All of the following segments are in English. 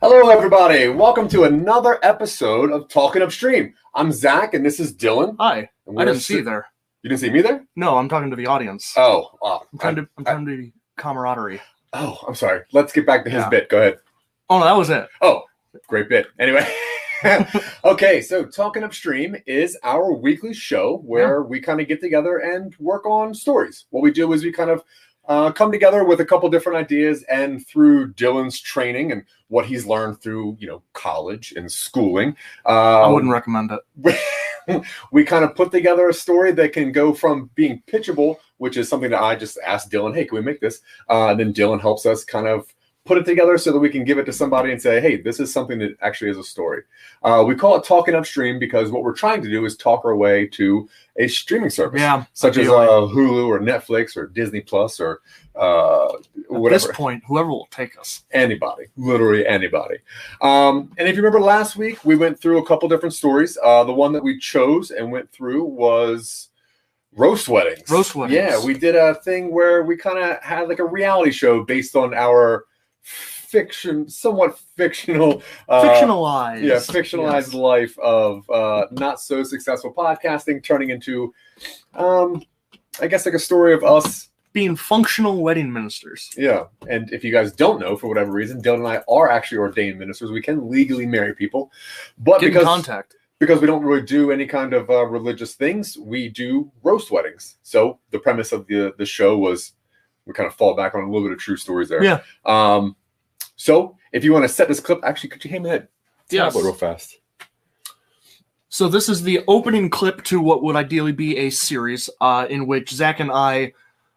Hello, everybody. Welcome to another episode of Talking Upstream. I'm Zach, and this is Dylan. Hi. I didn't see you there. You didn't see me there? No, I'm talking to the audience. Oh, wow. I'm trying to be camaraderie. Oh, I'm sorry. Let's get back to his bit. Go ahead. Oh, no, that was it. Oh, great bit. Anyway. Okay, so Talking Upstream is our weekly show where we kind of get together and work on stories. What we do is we kind of come together with a couple different ideas, and through Dylan's training and what he's learned through, college and schooling. I wouldn't recommend it. We kind of put together a story that can go from being pitchable, which is something that I just asked Dylan, hey, can we make this? And then Dylan helps us kind of put it together so that we can give it to somebody and say, hey, this is something that actually is a story. We call it Talking Upstream because what we're trying to do is talk our way to a streaming service, such as Hulu or Netflix or Disney Plus or whatever. At this point, whoever will take us. Anybody, literally anybody. And if you remember last week, we went through a couple different stories. The one that we chose and went through was roast weddings. Roast weddings. Yeah, we did a thing where we kind of had like a reality show based on our somewhat fictional, fictionalized life of not so successful podcasting turning into, I guess, like a story of us being functional wedding ministers. Yeah, and if you guys don't know, for whatever reason, Dylan and I are actually ordained ministers. We can legally marry people, but Get in contact. Because we don't really do any kind of religious things, we do roast weddings. So the premise of the show was we kind of fall back on a little bit of true stories there. Yeah. So if you want to set this clip, actually, could you hand me that tablet real fast? So this is the opening clip to what would ideally be a series in which Zach and I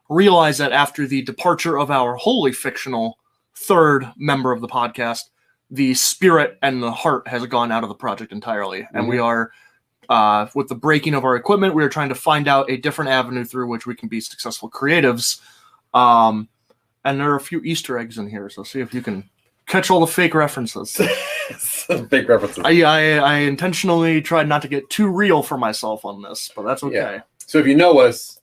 realize that after the departure of our wholly fictional third member of the podcast, the spirit and the heart has gone out of the project entirely. Mm-hmm. And we are, with the breaking of our equipment, we are trying to find out a different avenue through which we can be successful creatives. And there are a few Easter eggs in here, so see if you can catch all the fake references. Fake references. I intentionally tried not to get too real for myself on this, but that's okay. Yeah. So if you know us,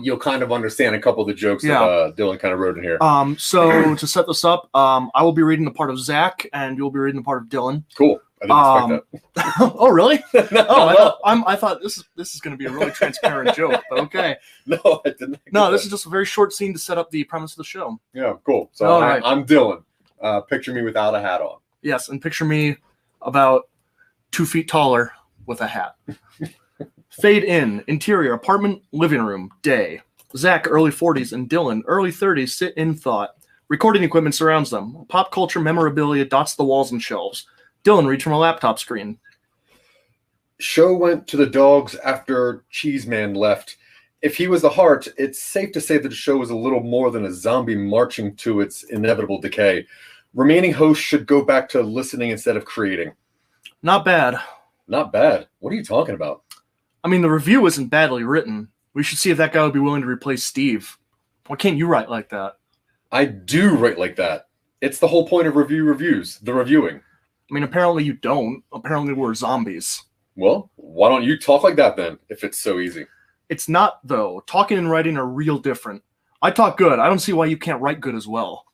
you'll kind of understand a couple of the jokes that Dylan kind of wrote in here. So to set this up, I will be reading the part of Zach, and you'll be reading the part of Dylan. Cool. I didn't expect that. Oh, really? I thought this is going to be a really transparent joke, but okay. No, I didn't. No, this is just a very short scene to set up the premise of the show. Yeah, cool. So I'm Dylan. Picture me without a hat on. Yes, and picture me about 2 feet taller with a hat. Fade in, interior, apartment, living room, day. Zach, early 40s, and Dylan, early 30s, sit in thought. Recording equipment surrounds them. Pop culture memorabilia dots the walls and shelves. Dylan reads from a laptop screen. Show went to the dogs after Cheeseman left. If he was the heart, it's safe to say that the show was a little more than a zombie marching to its inevitable decay. Remaining hosts should go back to listening instead of creating. Not bad. Not bad? What are you talking about? I mean, the review isn't badly written. We should see if that guy would be willing to replace Steve. Why can't you write like that? I do write like that. It's the whole point of reviews, the reviewing. I mean, apparently you don't. Apparently we're zombies. Well, why don't you talk like that then, if it's so easy? It's not, though. Talking and writing are real different. I talk good. I don't see why you can't write good as well.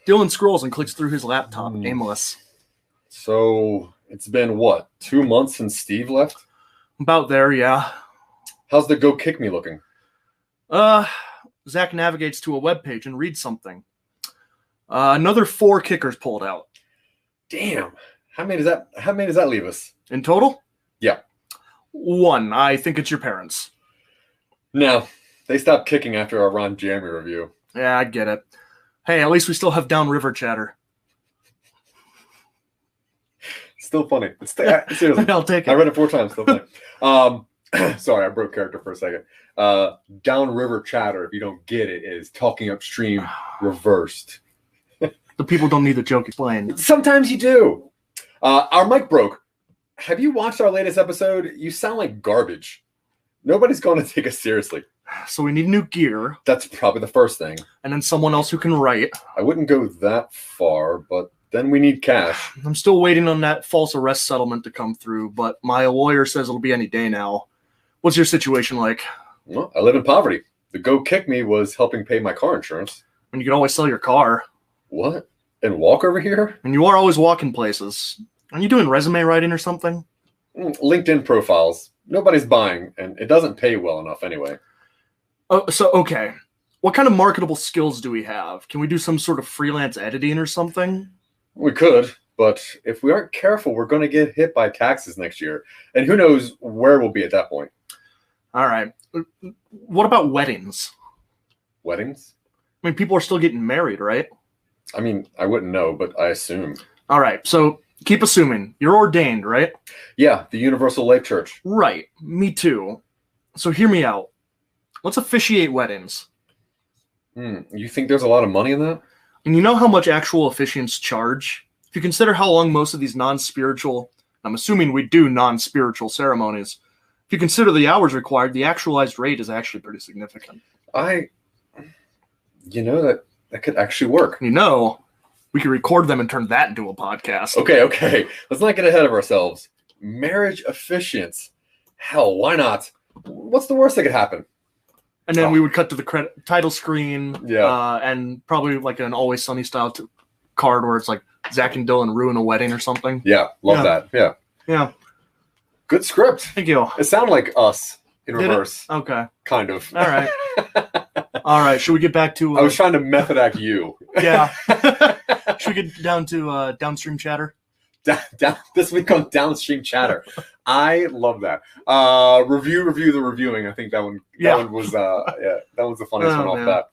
Dylan scrolls and clicks through his laptop, aimless. So, it's been, 2 months since Steve left? About there, yeah. How's the Go Kick Me looking? Zach navigates to a webpage and reads something. Another 4 kickers pulled out. Damn. How many does that leave us? In total? Yeah. 1. I think it's your parents. No. They stopped kicking after our Ron Jeremy review. Yeah, I get it. Hey, at least we still have downriver chatter. Still funny. Seriously. I'll take it. I read it 4 times. Still funny. Sorry, I broke character for a second. Downriver chatter, if you don't get it, is talking upstream reversed. The people don't need the joke explained. Sometimes you do. Our mic broke. Have you watched our latest episode? You sound like garbage. Nobody's going to take us seriously. So we need new gear. That's probably the first thing. And then someone else who can write. I wouldn't go that far, but then we need cash. I'm still waiting on that false arrest settlement to come through, but my lawyer says it'll be any day now. What's your situation like? Well, I live in poverty. The go kick me was helping pay my car insurance. And you can always sell your car. What? And walk over here? And you are always walking places. Are you doing resume writing or something? LinkedIn profiles. Nobody's buying, and it doesn't pay well enough anyway. Oh, so, okay. What kind of marketable skills do we have? Can we do some sort of freelance editing or something? We could, but if we aren't careful, we're going to get hit by taxes next year. And who knows where we'll be at that point. All right. What about weddings? Weddings? I mean, people are still getting married, right? I mean, I wouldn't know, but I assume. All right. So keep assuming. You're ordained, right? Yeah, the Universal Life Church. Right. Me too. So hear me out. Let's officiate weddings. You think there's a lot of money in that? And you know how much actual officiants charge? If you consider how long most of these non-spiritual, I'm assuming we do non-spiritual ceremonies, if you consider the hours required, the actualized rate is actually pretty significant. That could actually work. We could record them and turn that into a podcast. Okay. Let's not get ahead of ourselves. Marriage officiants. Hell, why not? What's the worst that could happen? And then we would cut to the title screen, Yeah. And probably like an Always Sunny style card where it's like Zack and Dylan ruin a wedding or something. Yeah, love that. Yeah. Yeah. Good script. Thank you. It sounded like us in reverse. Okay. Kind of. All right. All right. Should we get back to... I was trying to method act you. Yeah. Should we get down to downstream chatter? This week on Downstream Chatter. I love that. Review the reviewing. I think that one was that was the funniest one off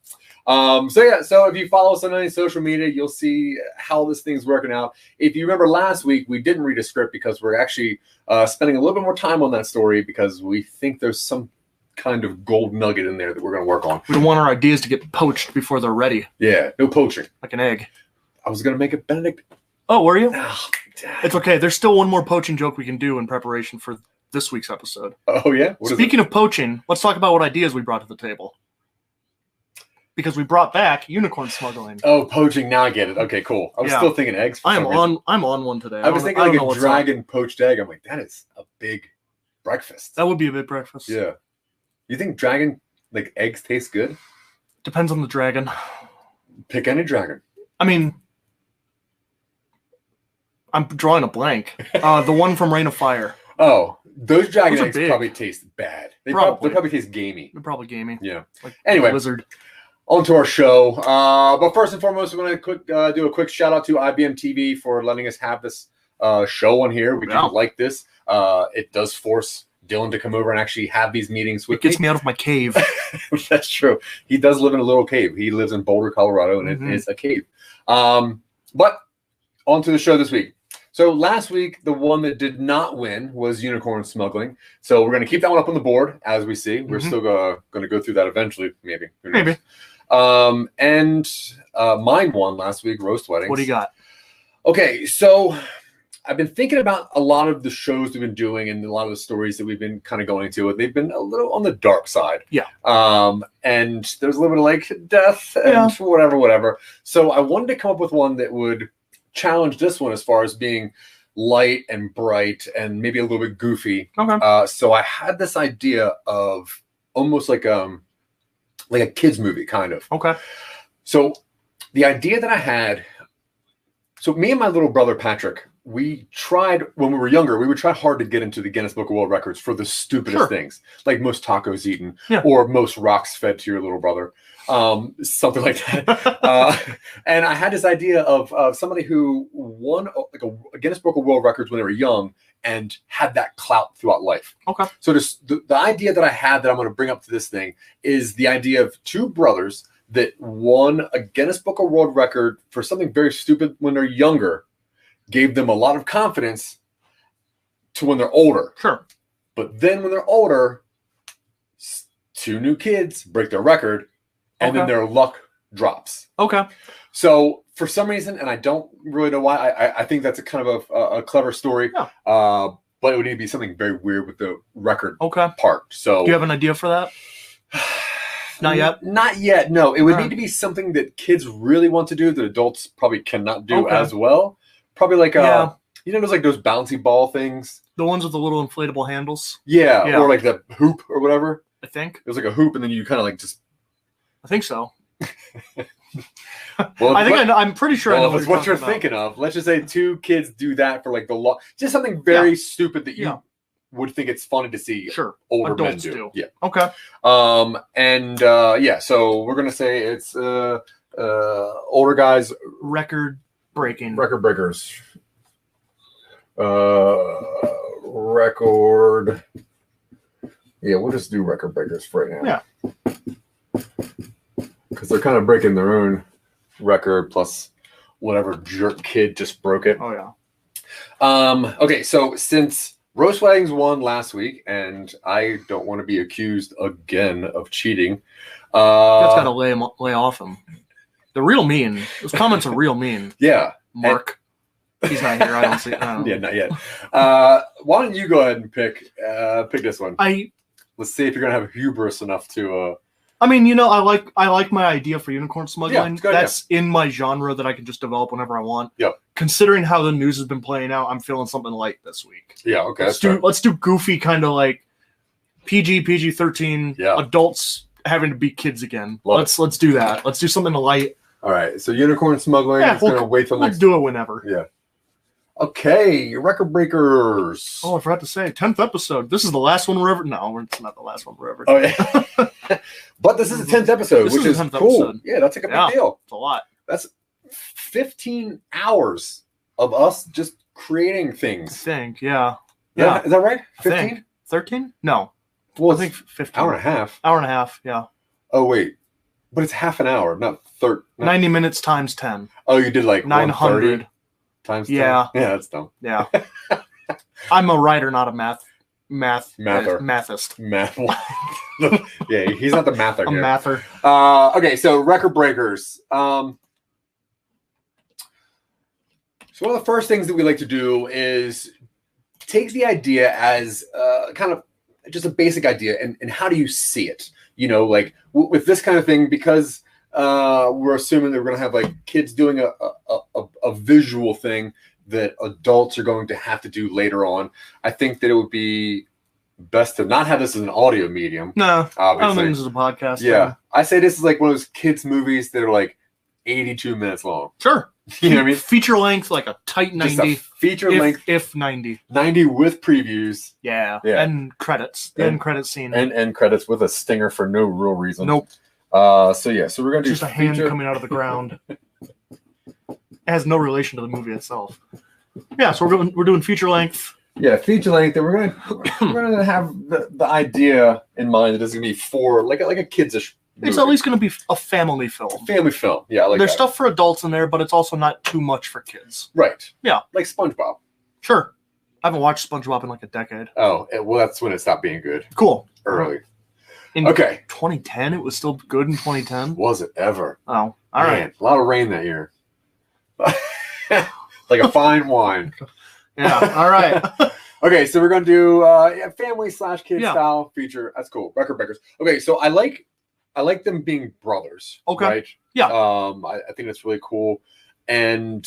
that. So if you follow us on any social media, you'll see how this thing's working out. If you remember last week, we didn't read a script because we're actually spending a little bit more time on that story because we think there's some kind of gold nugget in there that we're going to work on. We don't want our ideas to get poached before they're ready. Yeah, no poaching. Like an egg. I was going to make it Benedict. Oh, were you? Oh, it's okay. There's still one more poaching joke we can do in preparation for this week's episode. Oh, yeah? Speaking of poaching, let's talk about what ideas we brought to the table. Because we brought back unicorn smuggling. Oh, poaching. Now I get it. Okay, cool. I was still thinking eggs. I'm on one today. I was thinking like a dragon poached egg. I'm like, that is a big breakfast. That would be a big breakfast. Yeah. You think dragon, like eggs taste good? Depends on the dragon. Pick any dragon. I mean... I'm drawing a blank. The one from Reign of Fire. Oh, those dragon eggs big. probably taste bad. They probably taste gamey. They're probably gamey. Yeah. Like anyway, lizard. On to our show. But first and foremost, we're going to do a quick shout out to IBM TV for letting us have this show on here. We do like this. It does force Dylan to come over and actually have these meetings with me. It gets me out of my cave. That's true. He does live in a little cave. He lives in Boulder, Colorado, and it is a cave. But on to the show this week. So last week, the one that did not win was unicorn smuggling. So we're going to keep that one up on the board, as we see. We're still going to go through that eventually, maybe. Maybe. And mine won last week, roast weddings. What do you got? Okay, so I've been thinking about a lot of the shows we've been doing and a lot of the stories that we've been kind of going to. They've been a little on the dark side. Yeah. And there's a little bit of like death and whatever. So I wanted to come up with one that would challenge this one as far as being light and bright and maybe a little bit goofy. Okay. So I had this idea of almost like a kids movie kind of. Okay. So the idea that I had, so me and my little brother Patrick, we tried when we were younger, we would try hard to get into the Guinness Book of World Records for the stupidest things, like most tacos eaten or most rocks fed to your little brother. Something like that. And I had this idea of somebody who won like a Guinness Book of World Records when they were young and had that clout throughout life. Okay. So the idea that I had that I'm going to bring up to this thing is the idea of two brothers that won a Guinness Book of World Record for something very stupid when they're younger, gave them a lot of confidence to when they're older. Sure. But then when they're older, 2 new kids break their record, and then their luck drops. Okay. So for some reason, and I don't really know why, I think that's a kind of a clever story. Yeah. But it would need to be something very weird with the record Okay. part. So do you have an idea for that? Not yet? Not yet, no. It would need to be something that kids really want to do that adults probably cannot do as well. Probably like there's like those bouncy ball things. The ones with the little inflatable handles? Yeah. Or like the hoop or whatever. I think. It was like a hoop and then you kind of like just... I think so. Well, I'm pretty sure I know what you're thinking of. Let's just say 2 kids do that for like the just something very stupid that you would think it's funny to see older adults men do. Yeah. Okay. So we're gonna say it's older guys record breakers. Record. Yeah, we'll just do record breakers for right now. Yeah. Because they're kind of breaking their own record plus whatever jerk kid just broke it. Oh yeah. Okay, so since Roast Waggings won last week, and I don't want to be accused again of cheating. That's got to lay off him. They're real mean. Those comments are real mean. Yeah. Mark. He's not here. I don't see. Yeah, not yet. Why don't you go ahead and pick this one? Let's see if you're gonna have hubris enough to. I mean, I like my idea for unicorn smuggling. Yeah, that's in my genre that I can just develop whenever I want. Yep. Considering how the news has been playing out, I'm feeling something light this week. Yeah. Okay. Let's do goofy kind of like PG-13 adults having to be kids again. Let's do that. Let's do something light. All right. So unicorn smuggling. Yeah, gonna wait till we'll do it whenever. Yeah. Okay, record breakers. Oh, I forgot to say, 10th episode. This is the last one we're ever. No, it's not the last one we're ever. Oh yeah. But this is the 10th episode, which is cool. Episode. Yeah, that's like a big deal. It's a lot. That's 15 hours of us just creating things. I think, yeah. Is that right? 15? 13? No. Well, I think 15. Hour and a half. Hour and a half, yeah. Oh, wait. But it's half an hour, not 30. 90 minutes times 10. Oh, you did like 900 times 10? Yeah. Yeah, that's dumb. Yeah. I'm a writer, not a mathist. Math. Yeah, he's not the mather here. Mather. Okay, so record breakers. So one of the first things that we like to do is take the idea as kind of just a basic idea, and how do you see it? Like with this kind of thing, because we're assuming that we're going to have like kids doing a visual thing that adults are going to have to do later on. I think that it would be best to not have this as an audio medium. No, obviously. I don't think this is a podcast. Yeah, I say this is like one of those kids movies that are like 82 minutes long. Sure. You know what I mean? Feature length, like a tight 90. Just a feature length. If 90. 90 with previews. Yeah. And credits. The end credits scene. And credits with a stinger for no real reason. Nope. So we're going to do just a hand coming out of the ground. It has no relation to the movie itself. Yeah, so we're doing feature length. Yeah, feature length, and we're gonna have the idea in mind that it's gonna be for like a kids-ish movie. It's at least gonna be a family film. Family film, yeah. I like There's that. stuff for adults in there, but it's also not too much for kids. Right. Yeah. Like SpongeBob. Sure. I haven't watched SpongeBob in like a decade. Oh, well, that's when it stopped being good. Cool. Early. In 2010, it was still good in 2010. Was it ever? Oh, all right. A lot of rain that year. Like a fine wine. Yeah. All right. Okay, so we're gonna do family/kid style feature. That's cool. Record breakers. Okay, so I like them being brothers. Okay. Right? Yeah. I think that's really cool. And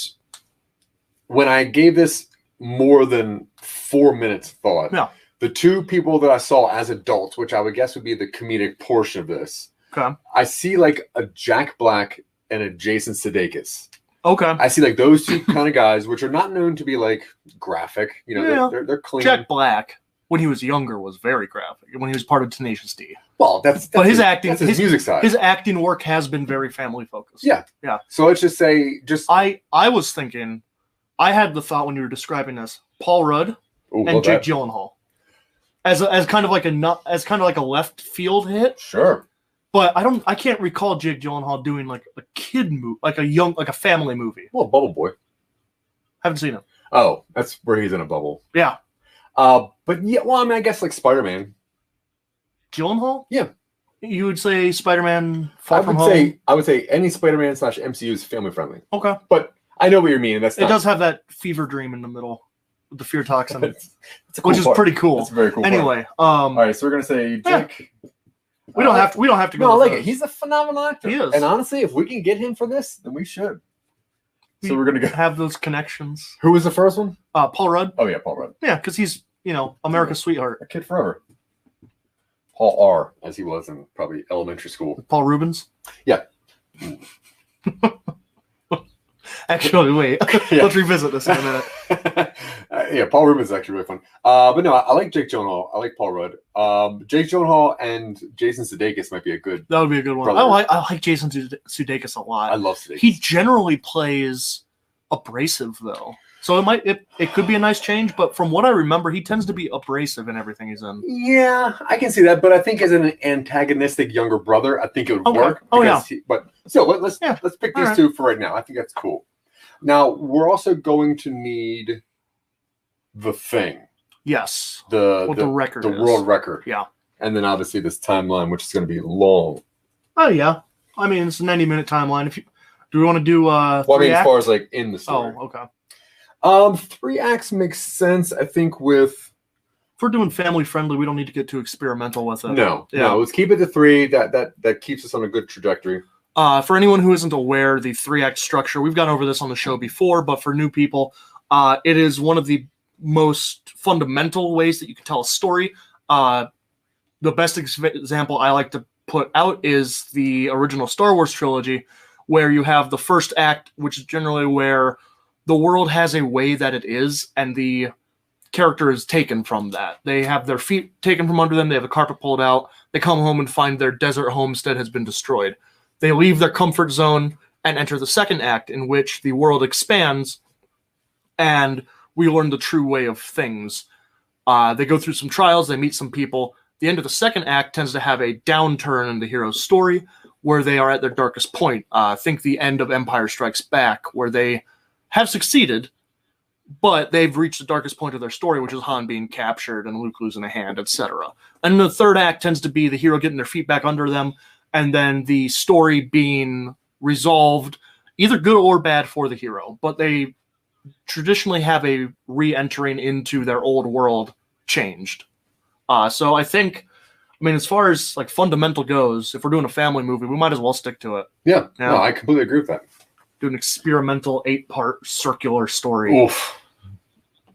when I gave this more than 4 minutes thought, the 2 people that I saw as adults, which I would guess would be the comedic portion of this, I see like a Jack Black and a Jason Sudeikis. Okay. I see like those 2 kind of guys, which are not known to be like graphic. They're clean. Jack Black, when he was younger, was very graphic. When he was part of Tenacious D. Well, that's his acting, his music side. His acting work has been very family focused. Yeah. So let's just say, I was thinking, I had the thought when you were describing this, Paul Rudd and Jake Gyllenhaal, as kind of like a left field hit. Sure. But I can't recall Jake Gyllenhaal doing like a kid movie, like a family movie. Well, Bubble Boy. Haven't seen it. Oh, that's where he's in a bubble. Yeah. But yeah, well, I mean, I guess like Spider-Man. Gyllenhaal? Yeah. You would say Spider-Man Far From Home? I would say any Spider-Man / MCU is family friendly. Okay. But I know what you mean. And it does have that fever dream in the middle with the fear toxin, it's a cool which is pretty cool. It's very cool. Anyway, all right, so we're gonna say Jake. Yeah. We don't have to go. No, I like it. He's a phenomenal actor. He is. And honestly, if we can get him for this, then we should. So we're gonna have those connections. Who was the first one? Paul Rudd. Oh yeah, Paul Rudd. Yeah, because he's America's sweetheart. A kid forever. Paul R, as he was in probably elementary school. Paul Rubens. Yeah. Actually, wait. Yeah. Let's revisit this in a minute. Yeah, Paul Rubens is actually really fun. But no, I like Jake Gyllenhaal. I like Paul Rudd. Jake Gyllenhaal and Jason Sudeikis might be a good. That would be a good one. I like Jason Sudeikis a lot. I love Sudeikis. He generally plays abrasive though, so it could be a nice change. But from what I remember, he tends to be abrasive in everything he's in. Yeah, I can see that. But I think as an antagonistic younger brother, I think it would work. Oh yeah. But still, let's pick these two for right now. I think that's cool. Now we're also going to need the thing. Yes. The record. The world record. Yeah. And then obviously this timeline, which is going to be long. Oh yeah. I mean, it's a 90-minute timeline. Do we want to do well, I mean, as far as like in the story. Oh, okay. 3 acts makes sense. I think with if we're doing family friendly, we don't need to get too experimental with it. No. Let's keep it to 3. That keeps us on a good trajectory. For anyone who isn't aware, the 3-act structure, we've gone over this on the show before, but for new people, it is one of the most fundamental ways that you can tell a story. The best example I like to put out is the original Star Wars trilogy, where you have the first act, which is generally where the world has a way that it is, and the character is taken from that. They have their feet taken from under them, they have the carpet pulled out, they come home and find their desert homestead has been destroyed. They leave their comfort zone and enter the second act, in which the world expands and we learn the true way of things. They go through some trials, they meet some people. The end of the second act tends to have a downturn in the hero's story, where they are at their darkest point. Think the end of Empire Strikes Back, where they have succeeded, but they've reached the darkest point of their story, which is Han being captured and Luke losing a hand, etc. And the third act tends to be the hero getting their feet back under them, and then the story being resolved, either good or bad for the hero. But they traditionally have a re-entering into their old world changed. So I think, as far as like fundamental goes, if we're doing a family movie, we might as well stick to it. Yeah. No, I completely agree with that. Do an experimental 8-part circular story. Oof.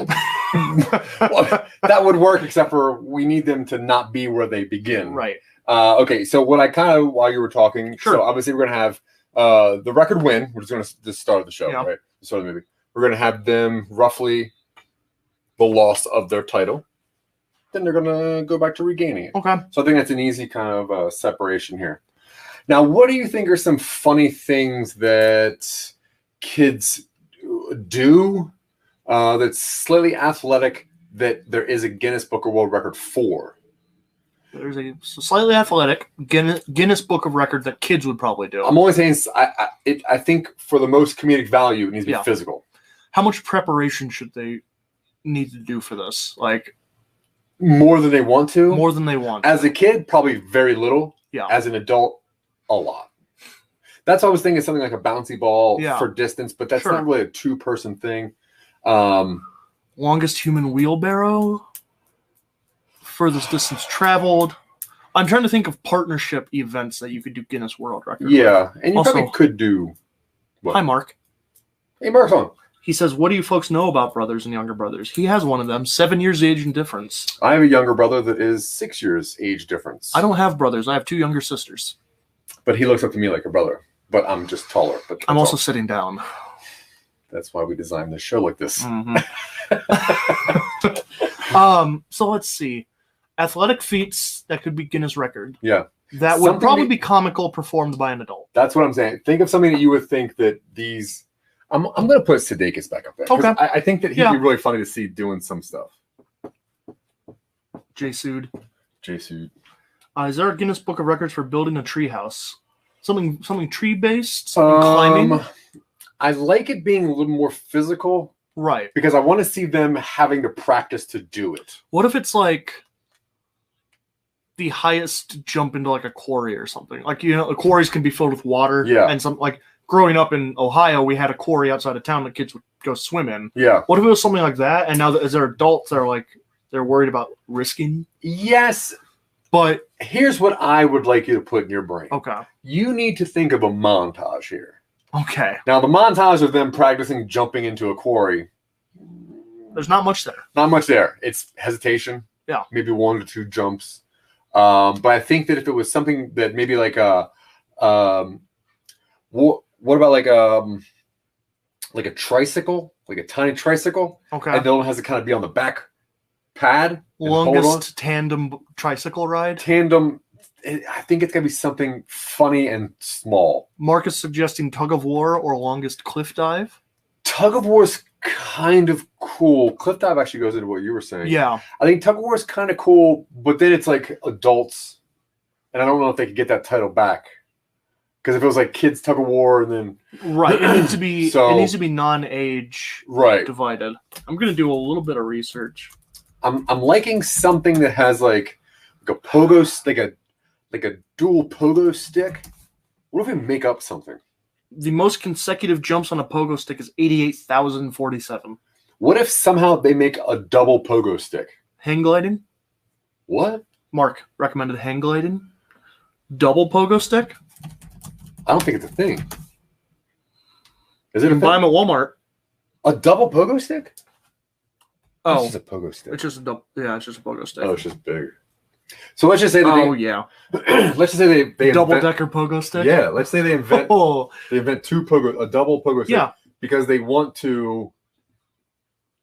Well, that would work, except for we need them to not be where they begin. Right. Okay, so what I kind of, while you were talking, sure. So obviously we're going to have the record win, which is going to just start the show, right? The start of the movie. We're going to have them roughly the loss of their title. Then they're going to go back to regaining it. Okay. So I think that's an easy kind of separation here. Now, what do you think are some funny things that kids do that's slightly athletic that there is a Guinness Book of World Record for? There's a slightly athletic Guinness Book of Record that kids would probably do. I'm only saying, I think for the most comedic value, it needs to be physical. How much preparation should they need to do for this? Like, more than they want to? More than they want. As a kid, probably very little. Yeah. As an adult, a lot. That's why I was thinking something like a bouncy ball for distance, but that's not really a 2-person thing. Longest human wheelbarrow? Furthest distance traveled. I'm trying to think of partnership events that you could do Guinness World Record. Yeah, and you also, probably could do. What? Hi, Mark. Hey, Mark's on. He says, "What do you folks know about brothers and younger brothers?" He has one of them. 7 years age and difference. I have a younger brother that is 6 years age difference. I don't have brothers. I have 2 younger sisters. But he looks up to me like a brother. But I'm just taller. But I'm also sitting down. That's why we designed this show like this. Mm-hmm. So let's see. Athletic feats that could be Guinness record. Yeah. That would probably be comical performed by an adult. That's what I'm saying. Think of something that you would think that these... I'm going to put Sudeikis back up there. Okay. I think that he'd be really funny to see doing some stuff. J-Sued. Is there a Guinness Book of Records for building a tree house? Something tree-based? Something climbing? I like it being a little more physical, Right. Because I want to see them having to practice to do it. What if it's like the highest jump into like a quarry or something? Like, quarries can be filled with water. Yeah. And some, like, growing up in Ohio, we had a quarry outside of town that kids would go swim in. Yeah. What if it was something like that? And now that as they're adults, they're worried about risking? Yes. But here's what I would like you to put in your brain. Okay. You need to think of a montage here. Okay. Now, the montage of them practicing jumping into a quarry. There's not much there. Not much there. It's hesitation. Yeah. Maybe 1 or 2 jumps. But I think that if it was something that maybe like a, what about like a tricycle, like a tiny tricycle? Okay. And Dylan has to kind of be on the back pad. Longest tandem tricycle ride. Tandem. I think it's gonna be something funny and small. Mark is suggesting tug of war or longest cliff dive. Tug of war is kind of cool. Cliff dive actually goes into what you were saying. Yeah. I think tug of war is kind of cool, but then it's like adults, and I don't know if they could get that title back. Because if it was like kids tug of war, and then right, it needs to be it needs to be non-age divided. I'm gonna do a little bit of research. I'm liking something that has like a pogo, like a dual pogo stick. What if we make up something? The most consecutive jumps on a pogo stick is 88,047. What if somehow they make a double pogo stick? Hang gliding? What? Mark recommended hang gliding. Double pogo stick? I don't think it's a thing. Is it you can buy them at Walmart. A double pogo stick? Oh. It's just a pogo stick. It's just a double. Yeah, it's just a pogo stick. Oh, it's just big. So let's just say that yeah. Let's just say they double decker pogo stick. Yeah, let's say they invent a double pogo stick. Yeah. Because they want to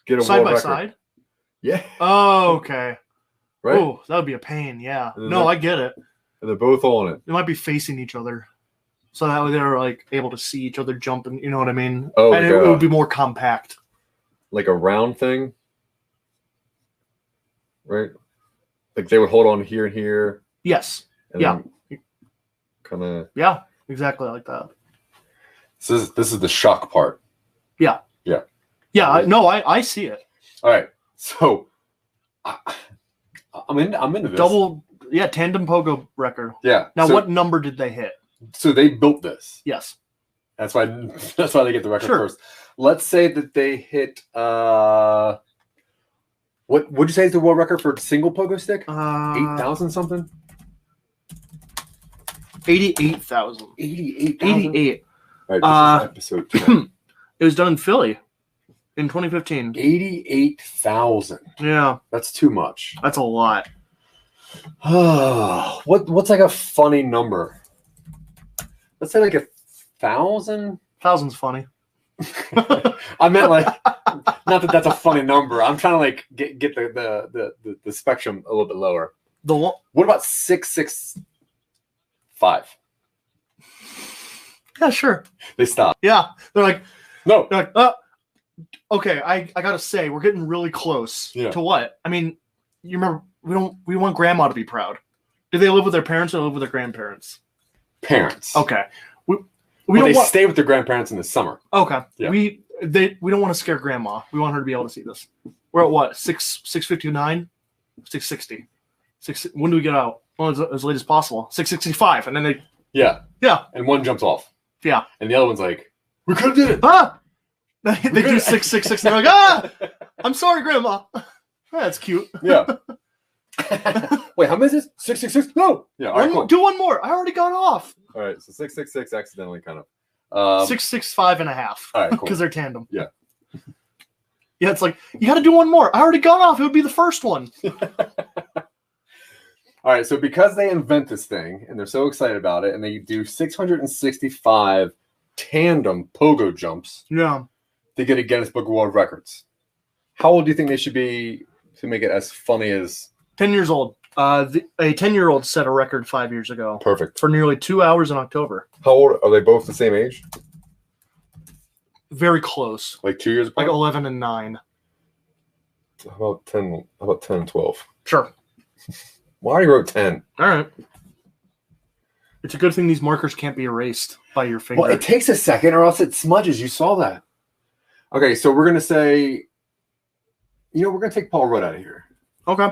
get a side world by record. side. Yeah. Oh, okay. Right. Oh, that would be a pain. Yeah. No, I get it. And they're both on it. They might be facing each other, so that way they're like able to see each other jumping. You know what I mean? Oh, and it would be more compact. Like a round thing, right? Like they would hold on here and here. Yes. Yeah. Kind of. Yeah. Exactly like that. This is the shock part. Yeah. Yeah. Yeah. I see it. All right. So I'm into this. Double. Yeah. Tandem pogo record. Yeah. Now, what number did they hit? So they built this. Yes. That's why they get the record first. Let's say that they hit what would you say is the world record for single pogo stick? 8,000 something? 88,000. 88. All right, this is episode 10. It was done in Philly in 2015. 88,000. Yeah. That's too much. That's a lot. What's like a funny number? Let's say like 1,000. 1,000's funny. I meant like not that that's a funny number. I'm trying to like get the spectrum a little bit lower. What about 665? Yeah, sure. They stop. Yeah, they're like, no. They're like, okay. I gotta say, we're getting really close. Yeah. To what? I mean, you remember we want grandma to be proud. Do they live with their parents or live with their grandparents? Parents. Okay. They stay with their grandparents in the summer. Okay. Yeah. We don't want to scare grandma. We want her to be able to see this. We're at what? 6:59? 6:60. When do we get out? Well, as late as possible. 6:65. And then they Yeah. Yeah. And one jumps off. Yeah. And the other one's like, we could have did it. They do 6:66. They're like, I'm sorry, grandma. That's cute. Yeah. Wait, how many is this? 666? No. Yeah. All right, cool. Do one more. I already got off. All right. So 666 accidentally kind of. 665 and a half. All right, cool. Because they're tandem. Yeah. Yeah, it's like, you got to do one more. I already got off. It would be the first one. All right. So because they invent this thing and they're so excited about it and they do 665 tandem pogo jumps. Yeah. To get a Guinness Book of World Records. How old do you think they should be to make it as funny as 10 years old? A 10-year-old set a record 5 years ago. Perfect. For nearly 2 hours in October. How old are they? Both the same age? Very close. Like 2 years apart? Like 11 and 9. How about 10? How about 10 and 12? Sure. Well, I already wrote 10. All right. It's a good thing these markers can't be erased by your finger. Well, it takes a second or else it smudges. You saw that. Okay, so we're gonna say, we're gonna take Paul Rudd out of here. Okay.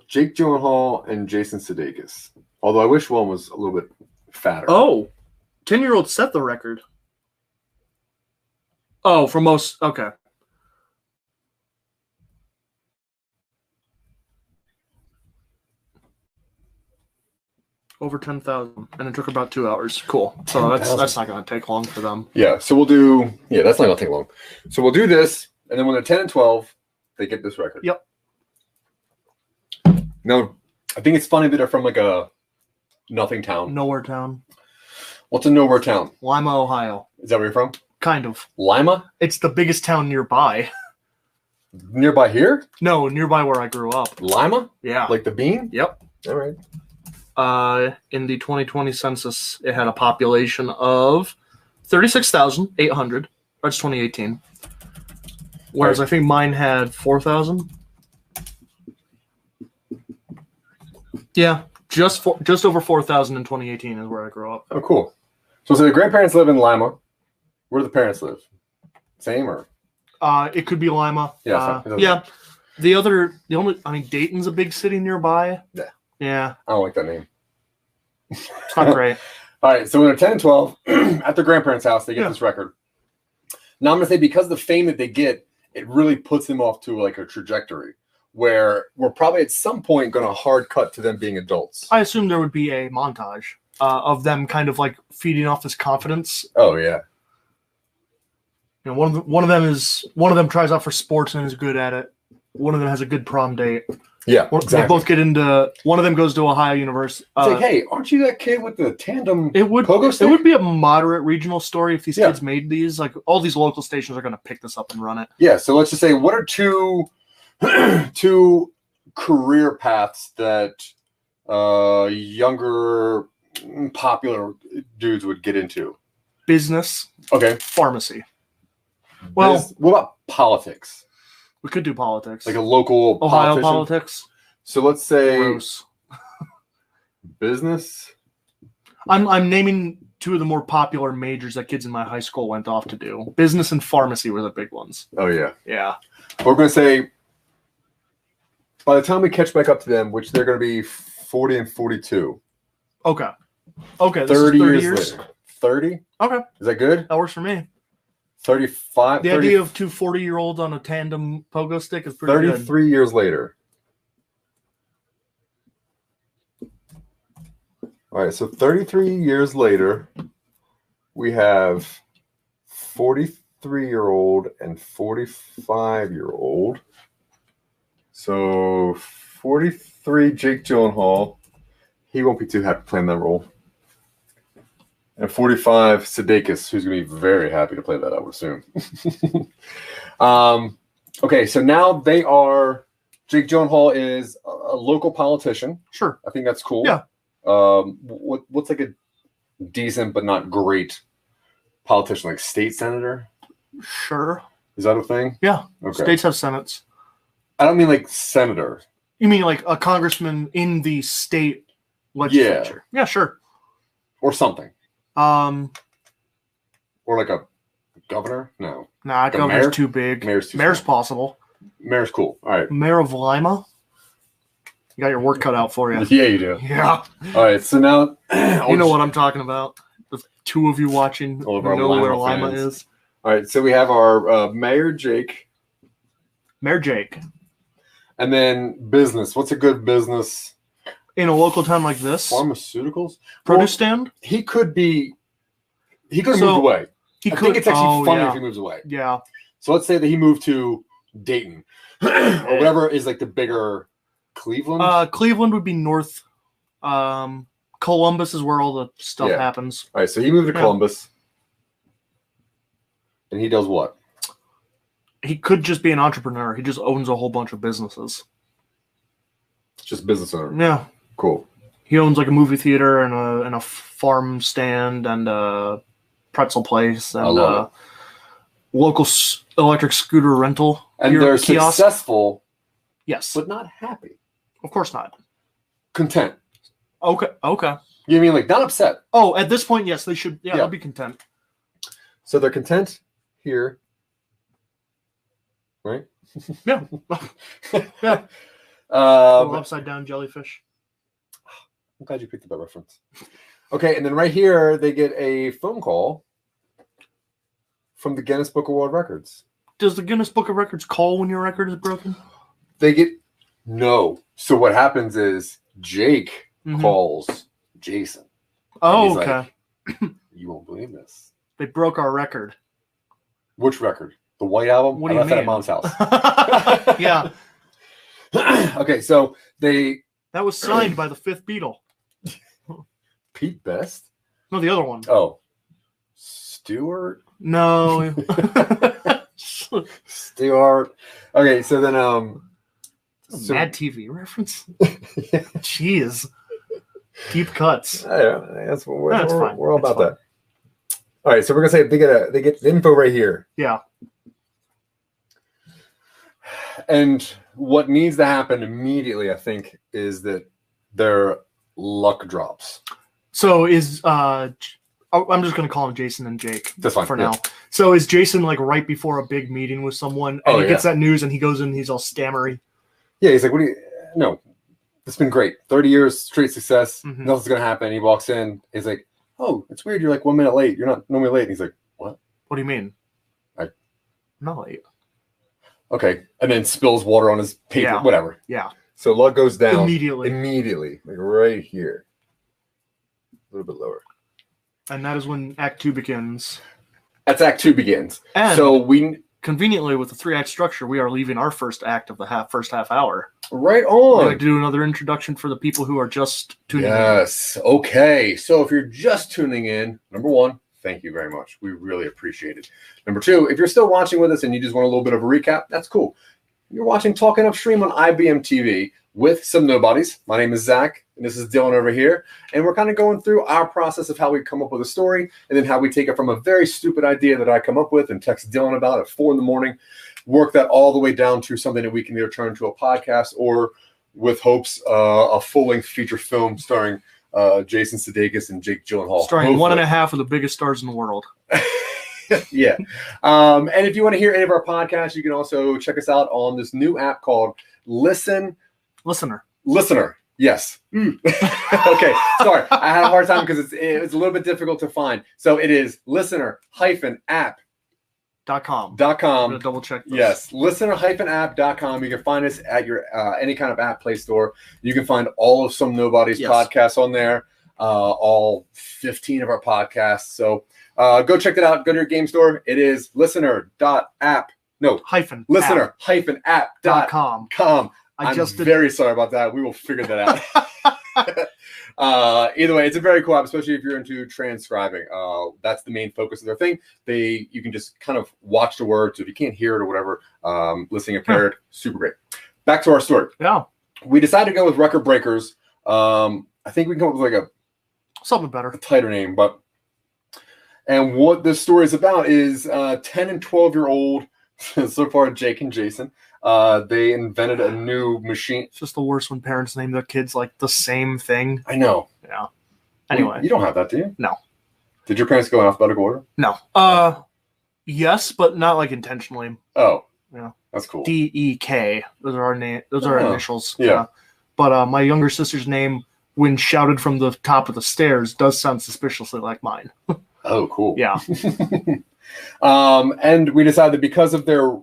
Jake Gyllenhaal and Jason Sudeikis. Although I wish one was a little bit fatter. Oh, 10-year-old set the record. Oh, for most. Okay. Over 10,000, and it took about 2 hours. Cool. So that's not going to take long for them. Yeah. So we'll do. Yeah, that's not going to take long. So we'll do this, and then when they're 10 and 12, they get this record. Yep. Now, I think it's funny that they're from like a nothing town. Nowhere town. What's a nowhere town? Lima, Ohio. Is that where you're from? Kind of. Lima? It's the biggest town nearby. Nearby here? No, nearby where I grew up. Lima? Yeah. Like the bean? Yep. All right. In the 2020 census, it had a population of 36,800. That's 2018. Whereas I think mine had 4,000. Yeah, just over 4,000 in 2018 is where I grew up. Oh, cool. So the grandparents live in Lima. Where do the parents live? Same or? It could be Lima. Yeah. Yeah. Dayton's a big city nearby. Yeah. Yeah. I don't like that name. It's not great. All right. So when they're 10 and 12, at their grandparents' house, they get this record. Now I'm going to say because of the fame that they get, it really puts them off to like a trajectory where we're probably at some point going to hard cut to them being adults. I assume there would be a montage of them kind of like feeding off this confidence. Oh, yeah. One of them tries out for sports and is good at it. One of them has a good prom date. Yeah, exactly. They both get into. One of them goes to Ohio University. It's like, hey, aren't you that kid with the tandem pogo stick? It would be a moderate regional story if these kids made these. Like all these local stations are going to pick this up and run it. Yeah. So let's just say, what are two career paths that younger popular dudes would get into? Business. Okay. Pharmacy. Well, what about politics? We could do politics. Like a local Ohio politics. So let's say gross. Business. I'm naming two of the more popular majors that kids in my high school went off to do. Business and pharmacy were the big ones. Oh, yeah. Yeah. We're going to say by the time we catch back up to them, which they're going to be 40 and 42. Okay. Okay. 30 years later. 30? Okay. Is that good? That works for me. 35. The idea of two 40-year-olds on a tandem pogo stick is pretty 33 years later. All right, so 33 years later, we have 43-year-old and 45-year-old. So 43, Jake Gyllenhaal. He won't be too happy playing that role. And 45, Sudeikis, who's going to be very happy to play that, I would assume. Okay, so now they are. Jake Gyllenhaal is a local politician. Sure. I think that's cool. Yeah. What's like a decent but not great politician, like state senator? Sure. Is that a thing? Yeah. Okay. States have senates. I don't mean like senator. You mean like a congressman in the state legislature? Yeah, sure. Or something. Or like a governor? No. Nah, like governor's too big. Mayor's possible. Mayor's cool. All right. Mayor of Lima? You got your work cut out for you. Yeah, you do. Yeah. All right, so now... you know what I'm talking about. The two of you watching know where Lima is. All right, so we have our Mayor Jake. Mayor Jake. And then business. What's a good business? In a local town like this? Pharmaceuticals? Produce stand? He could have moved away. I think it's actually funny if he moves away. Yeah. So let's say that he moved to Dayton. Or whatever is like the bigger Cleveland. Cleveland would be north. Columbus is where all the stuff happens. All right, so he moved to Columbus. And he does what? He could just be an entrepreneur. He just owns a whole bunch of businesses. Just business owner. Yeah. Cool. He owns like a movie theater and a farm stand and a pretzel place and a local electric scooter rental. And they're kiosk. Successful. Yes. But not happy. Of course not. Content. Okay. You mean like not upset? Oh, at this point, yes, they should. Yeah, they'll be content. So they're content here, right? Yeah. Yeah. Little upside down jellyfish. I'm glad you picked up that reference. Okay, and then right here they get a phone call from the Guinness Book of World Records. Does the Guinness Book of Records call when your record is broken? They get no. So what happens is Jake calls Jason. Oh, okay. Like, you won't believe this. They broke our record. Which record? The White Album? What do you mean? I left that at Mom's house. Yeah. Okay, so that was signed by the fifth Beatle. Pete Best? No, the other one. Oh. Stewart? No. Stewart. Okay, so then Mad TV reference. Jeez. Deep cuts. That's fine. We're all about fine. that. All right, so we're gonna say they get the info right here. Yeah. And what needs to happen immediately, I think, is that their luck drops. So is I'm just gonna call him Jason and Jake. That's fine for now. So is Jason like right before a big meeting with someone, and he gets that news, and he goes in, and he's all stammery. Yeah, he's like, "What do you? No, it's been great. 30 years straight success. Nothing's gonna happen." He walks in. He's like, "Oh, it's weird. You're like 1 minute late. You're not normally late." And he's like, "What? What do you mean? I'm not late." Okay, and then spills water on his paper. Yeah. Whatever. Yeah. So luck goes down immediately, like right here, a little bit lower. And that is when Act 2 begins. That's Act 2 begins. And so we conveniently, with the 3-act structure, we are leaving our first act of the first half hour. Right on. We're going to do another introduction for the people who are just tuning in. Yes. Okay. So if you're just tuning in, number one, thank you very much. We really appreciate it. Number two, if you're still watching with us and you just want a little bit of a recap, that's cool. You're watching Talking Upstream on IBM TV with Some Nobodies. My name is Zach, and this is Dylan over here. And we're kind of going through our process of how we come up with a story and then how we take it from a very stupid idea that I come up with and text Dylan about at 4 a.m, work that all the way down to something that we can either turn into a podcast or, with hopes, a full-length feature film starring Jason Sudeikis and Jake Gyllenhaal. Starring one and a half of the biggest stars in the world. Yeah. And if you want to hear any of our podcasts, you can also check us out on this new app called Listener. Yes. Okay. Sorry. I had a hard time because it's a little bit difficult to find. So it is listener-app.com. I'm gonna double check this. Yes. Listener-app.com. You can find us at your any kind of app play store. You can find all of Some Nobodies podcasts on there. All 15 of our podcasts. So go check that out. Go to your game store. It is listener-app.com. I'm very sorry about that. We will figure that out. Either way, it's a very cool app, especially if you're into transcribing. That's the main focus of their thing. You can just kind of watch the words. If you can't hear it or whatever, listening impaired, super great. Back to our story. Yeah. We decided to go with Record Breakers. I think we can come up with like something better, a tighter name, and what this story is about is 10 and 12-year-old, so far Jake and Jason, they invented a new machine. It's just the worst when parents name their kids like the same thing. I know. Yeah. Anyway. You don't have that, do you? No. Did your parents go in alphabetical order? No. Yes, but not like intentionally. Oh. Yeah. That's cool. D-E-K. Those are our name. Those are our initials. Yeah. But my younger sister's name, when shouted from the top of the stairs, does sound suspiciously like mine. Oh, cool. Yeah. And we decided because of their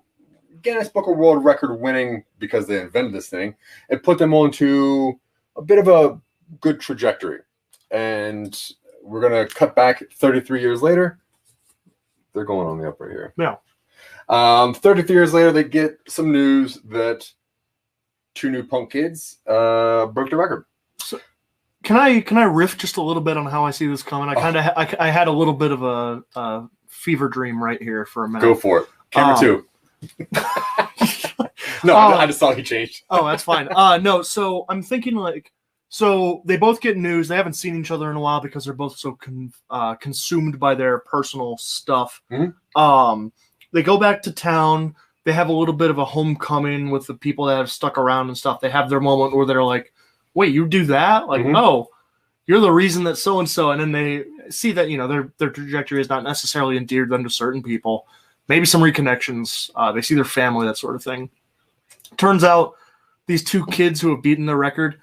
Guinness Book of World Record winning, because they invented this thing, it put them onto a bit of a good trajectory. And we're going to cut back 33 years later. They're going on the up right here. Yeah. 33 years later, they get some news that 2 new punk kids broke the record. So, can I riff just a little bit on how I see this coming? I had a little bit of a fever dream right here for a minute. Go for it. Camera 2. No, I just thought he changed. Oh, that's fine. No, so I'm thinking so they both get news. They haven't seen each other in a while because they're both so consumed by their personal stuff. Mm-hmm. They go back to town. They have a little bit of a homecoming with the people that have stuck around and stuff. They have their moment where they're like, wait, you do that? Like, oh, you're the reason that so-and-so. And then they see that, their trajectory is not necessarily endeared them to certain people. maybe some reconnections. They see their family, that sort of thing. Turns out these two kids who have beaten the record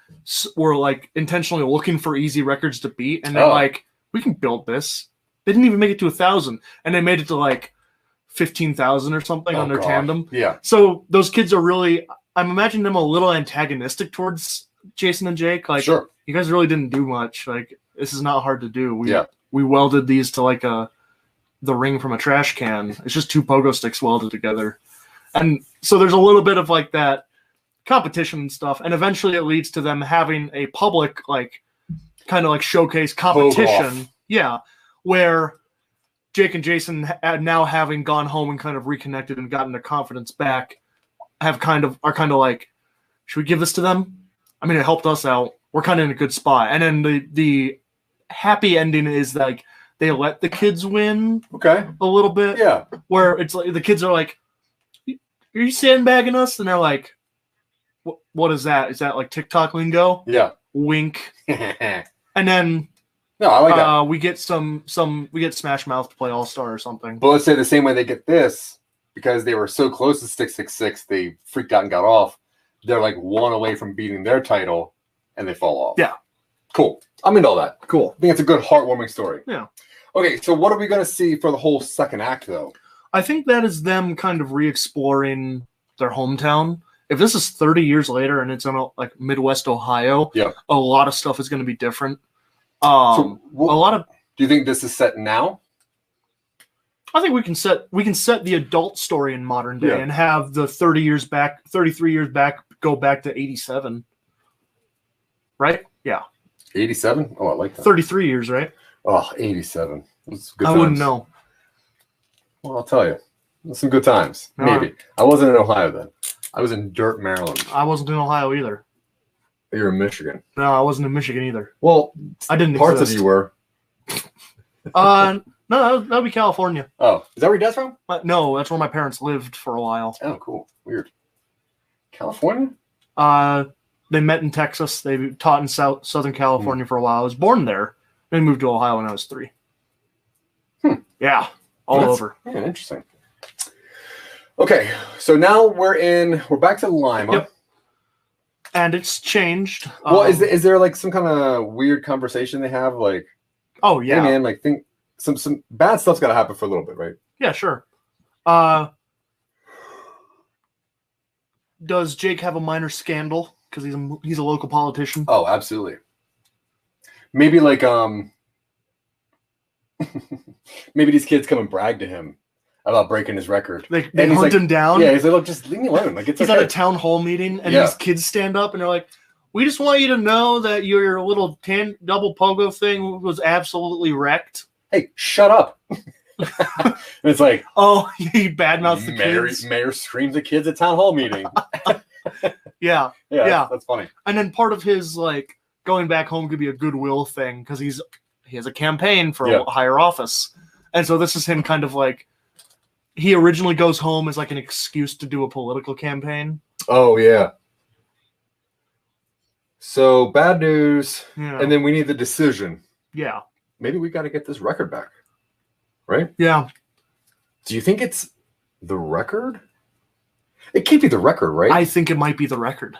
were like intentionally looking for easy records to beat, and they're like, we can build this. They didn't even make it to 1,000, and they made it to like 15,000 or something on their tandem. Yeah. So those kids are really, I'm imagining them a little antagonistic towards Jason and Jake. Like, sure, you guys really didn't do much. Like, this is not hard to do. We welded these to like the ring from a trash can. It's just two pogo sticks welded together. And so there's a little bit of like that competition and stuff. And eventually it leads to them having a public, like, kind of like showcase competition. Yeah. Where Jake and Jason, now having gone home and kind of reconnected and gotten their confidence back, are kind of like, should we give this to them? I mean, it helped us out. We're kind of in a good spot. And then the happy ending is like they let the kids win. Okay. A little bit. Yeah. Where it's like the kids are like, are you sandbagging us? And they're like, what is that? Is that like TikTok lingo? Yeah. Wink. And then no, I like that. We get we get Smash Mouth to play All Star or something. But let's say the same way they get this, because they were so close to 666, they freaked out and got off. They're like one away from beating their title, and they fall off. Yeah. Cool. I'm into all that. Cool. I think it's a good, heartwarming story. Yeah. Okay, so what are we going to see for the whole second act, though? I think that is them kind of re-exploring their hometown. If this is 30 years later and it's in like Midwest Ohio, a lot of stuff is going to be different. A lot of. Do you think this is set now? I think we can set the adult story in modern day and have the 33 years back go back to 87. Right? Yeah. 87? Oh, I like that. 33 years, right? Oh, 87. I wouldn't know. Well, I'll tell you. Some good times. Maybe. I wasn't in Ohio then. I was in Dirt, Maryland. I wasn't in Ohio either. You're in Michigan. No, I wasn't in Michigan either. Well, I didn't parts exist. of you were. No, that would be California. Oh, is that where your dad's from? No, that's where my parents lived for a while. Oh, cool. Weird. California? They met in Texas. They taught in Southern California for a while. I was born there. Then moved to Ohio when I was 3. Yeah, all over. Yeah, interesting. Okay, so now we're back to Lima. Yep. And it's changed. Well, is there like some kind of weird conversation they have? Like, oh yeah, hey man, like think some bad stuff's got to happen for a little bit, right? Yeah, sure. Does Jake have a minor scandal because he's a local politician? Oh, absolutely. Maybe like maybe these kids come and brag to him about breaking his record. They hunt him down. Yeah, he's like, look, just leave me alone. Like he's at a town hall meeting, and these kids stand up and they're like, "We just want you to know that your little double pogo thing was absolutely wrecked." Hey, shut up! And it's like, oh, he badmouths the kids. Mayor screams at kids at town hall meeting. Yeah. That's funny. And then part of his like going back home could be a goodwill thing because he has a campaign for a higher office, and so this is him kind of like. He originally goes home as like an excuse to do a political campaign. Oh, yeah. So bad news. Yeah. And then we need the decision. Yeah. Maybe we got to get this record back. Right? Yeah. Do you think it's the record? It can't be the record, right? I think it might be the record.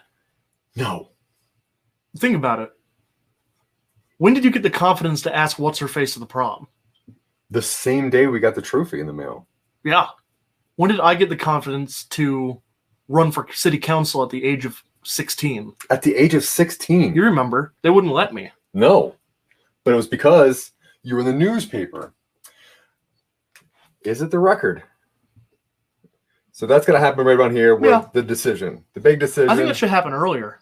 No. Think about it. When did you get the confidence to ask what's her face to the prom? The same day we got the trophy in the mail. Yeah. When did I get the confidence to run for city council at the age of 16? At the age of 16? You remember. They wouldn't let me. No. But it was because you were in the newspaper. Is it the record? So that's going to happen right around here with the decision. The big decision. I think that should happen earlier.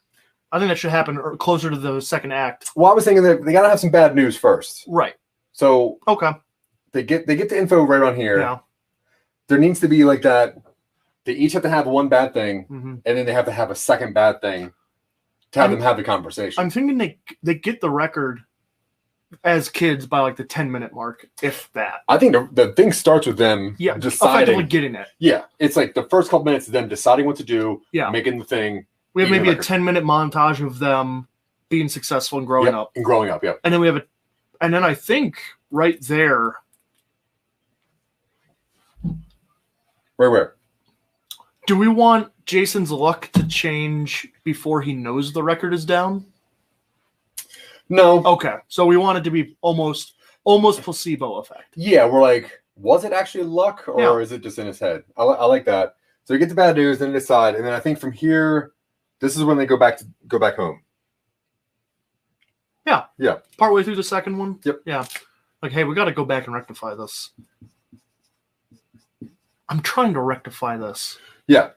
I think that should happen closer to the second act. Well, I was thinking that they got to have some bad news first. Right. So okay. They get the info right around here. Yeah. There needs to be like that. They each have to have one bad thing, and then they have to have a second bad thing to have them have the conversation. I'm thinking they get the record as kids by like the 10-minute mark, if that. I think the thing starts with them deciding. Effectively getting it. Yeah. It's like the first couple minutes of them deciding what to do, making the thing. We have maybe a 10-minute montage of them being successful and growing up. And growing up, And then we have and then I think right there, Where? Do we want Jason's luck to change before he knows the record is down? No. Okay, so we want it to be almost placebo effect. Yeah, we're like, was it actually luck, or is it just in his head? I like that. So you get the bad news, then decide, and then I think from here, this is when they go back home. Yeah. Partway through the second one. Yep. Yeah. Like, hey, we got to go back and rectify this. I'm trying to rectify this. Yeah.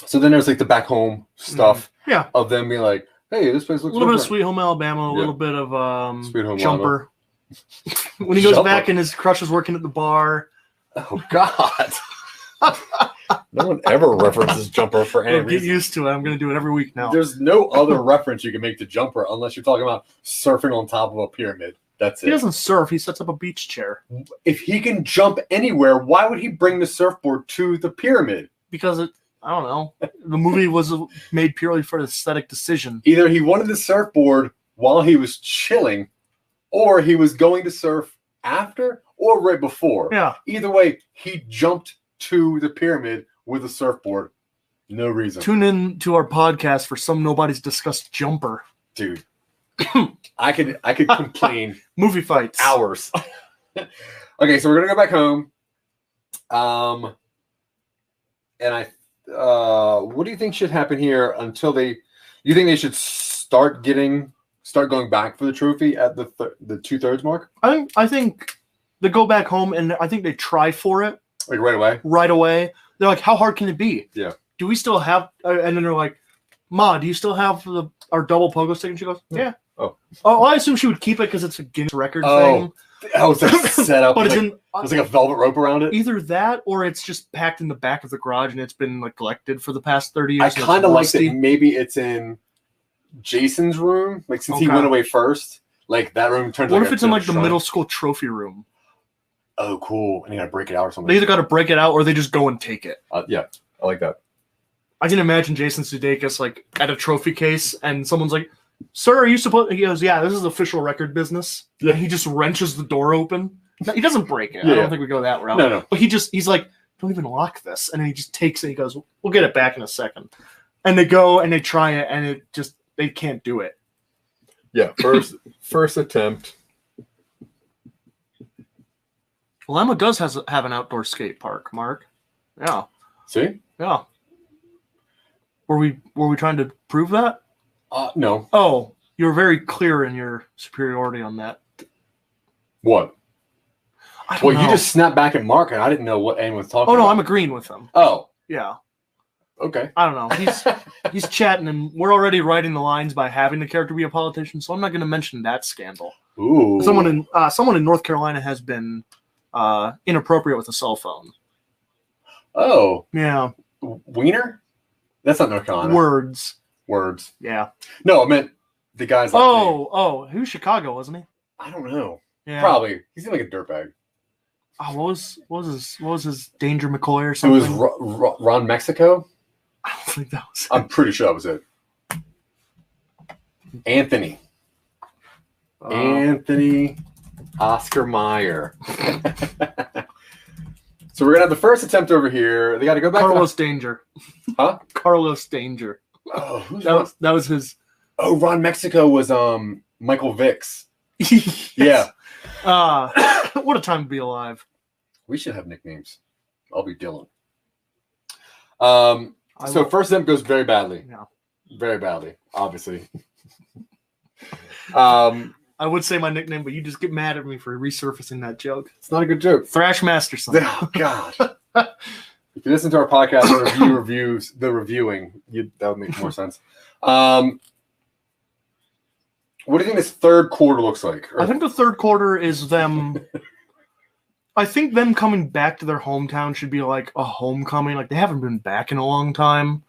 So then there's like the back home stuff. Yeah. Of them being like, hey, this place looks a little bit of different. Sweet Home Alabama, a little bit of Sweet Home Jumper. When he goes Jumper. back and his crush is working at the bar. Oh God. No one ever references Jumper for any Get reason. used to it. I'm going to do it every week now. There's no other reference you can make to Jumper unless you're talking about surfing on top of a pyramid. That's it. He doesn't surf. He sets up a beach chair. If he can jump anywhere, why would he bring the surfboard to the pyramid? Because I don't know. The movie was made purely for an aesthetic decision. Either he wanted the surfboard while he was chilling, or he was going to surf after or right before. Yeah. Either way, he jumped to the pyramid with a surfboard. No reason. Tune in to our podcast for Some Nobodies discuss Jumper. Dude. I could complain Movie fights. hours. Okay, so we're gonna go back home. And what do you think should happen here until you think they should start going back for the trophy at the 2/3 mark? I think they go back home and I think they try for it. Like right away? Right away. They're like, how hard can it be? Yeah. Do we still have, and then they're like, Ma, do you still have our double pogo stick? And she goes, yeah. Oh, I assume she would keep it because it's a Guinness record thing. Oh, it's like set up. But it's there's like a velvet rope around it. Either that or it's just packed in the back of the garage and it's been neglected for the past 30 years. I kind of like that maybe it's in Jason's room. Like since he went away first, like that room turns. What if it's in like the middle school trophy room? Oh, cool. And you gotta break it out or something. They either gotta break it out or they just go and take it. Yeah, I like that. I can imagine Jason Sudeikis like at a trophy case and someone's like, "Sir, are you supposed?" He goes, "Yeah, this is official record business." Yeah. And he just wrenches the door open. He doesn't break it. Yeah. I don't think we go that route. No. But he's like, "Don't even lock this," and then he just takes it. And he goes, "We'll get it back in a second." And they go and they try it, and they can't do it. Yeah, first attempt. Well, Emma does have an outdoor skate park, Mark. Yeah. See? Yeah. Were we trying to prove that? No. Oh, you were very clear in your superiority on that. What? I don't know. You just snapped back at Mark, and I didn't know what anyone was talking about. Oh, no, I'm agreeing with him. Oh. Yeah. Okay. I don't know. He's chatting, and we're already writing the lines by having the character be a politician, so I'm not going to mention that scandal. Ooh. Someone in North Carolina has been inappropriate with a cell phone. Oh. Yeah. Wiener? That's not North Carolina. Words. Yeah. No, I meant the guy's. He was Chicago, wasn't he? I don't know. Yeah. Probably. He seemed like a dirtbag. Oh, what was his Danger McCoy or something? It was Ron Mexico. I don't think that was it. I'm pretty sure that was it. Anthony Oscar Mayer. So we're gonna have the first attempt over here. They got to go back. Carlos Danger. Huh? Carlos Danger. Oh, that was his. Oh, Ron Mexico was Michael Vicks. Yes. Yeah. What a time to be alive. We should have nicknames. I'll be Dylan. So first attempt goes very badly. Yeah. Very badly, obviously. I would say my nickname, but you just get mad at me for resurfacing that joke. It's not a good joke. Thrash Masterson. Oh, God. If you listen to our podcast and reviewing, that would make more sense. What do you think this third quarter looks like? I think the third quarter is them. I think them coming back to their hometown should be like a homecoming. Like they haven't been back in a long time,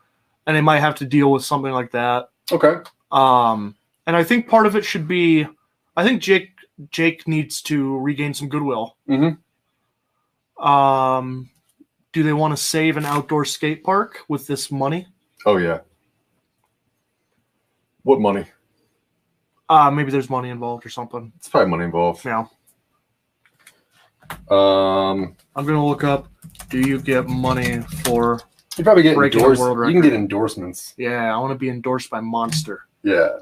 and they might have to deal with something like that. Okay. And I think part of it should be, I think Jake needs to regain some goodwill. Mm-hmm. Do they want to save an outdoor skate park with this money? Oh yeah. What money? Maybe there's money involved or something. It's probably money involved. Yeah. I'm gonna look up Do you get money for? You probably get breaking a endorsed. world You can record? get endorsements. Yeah, I want to be endorsed by Monster. Yeah.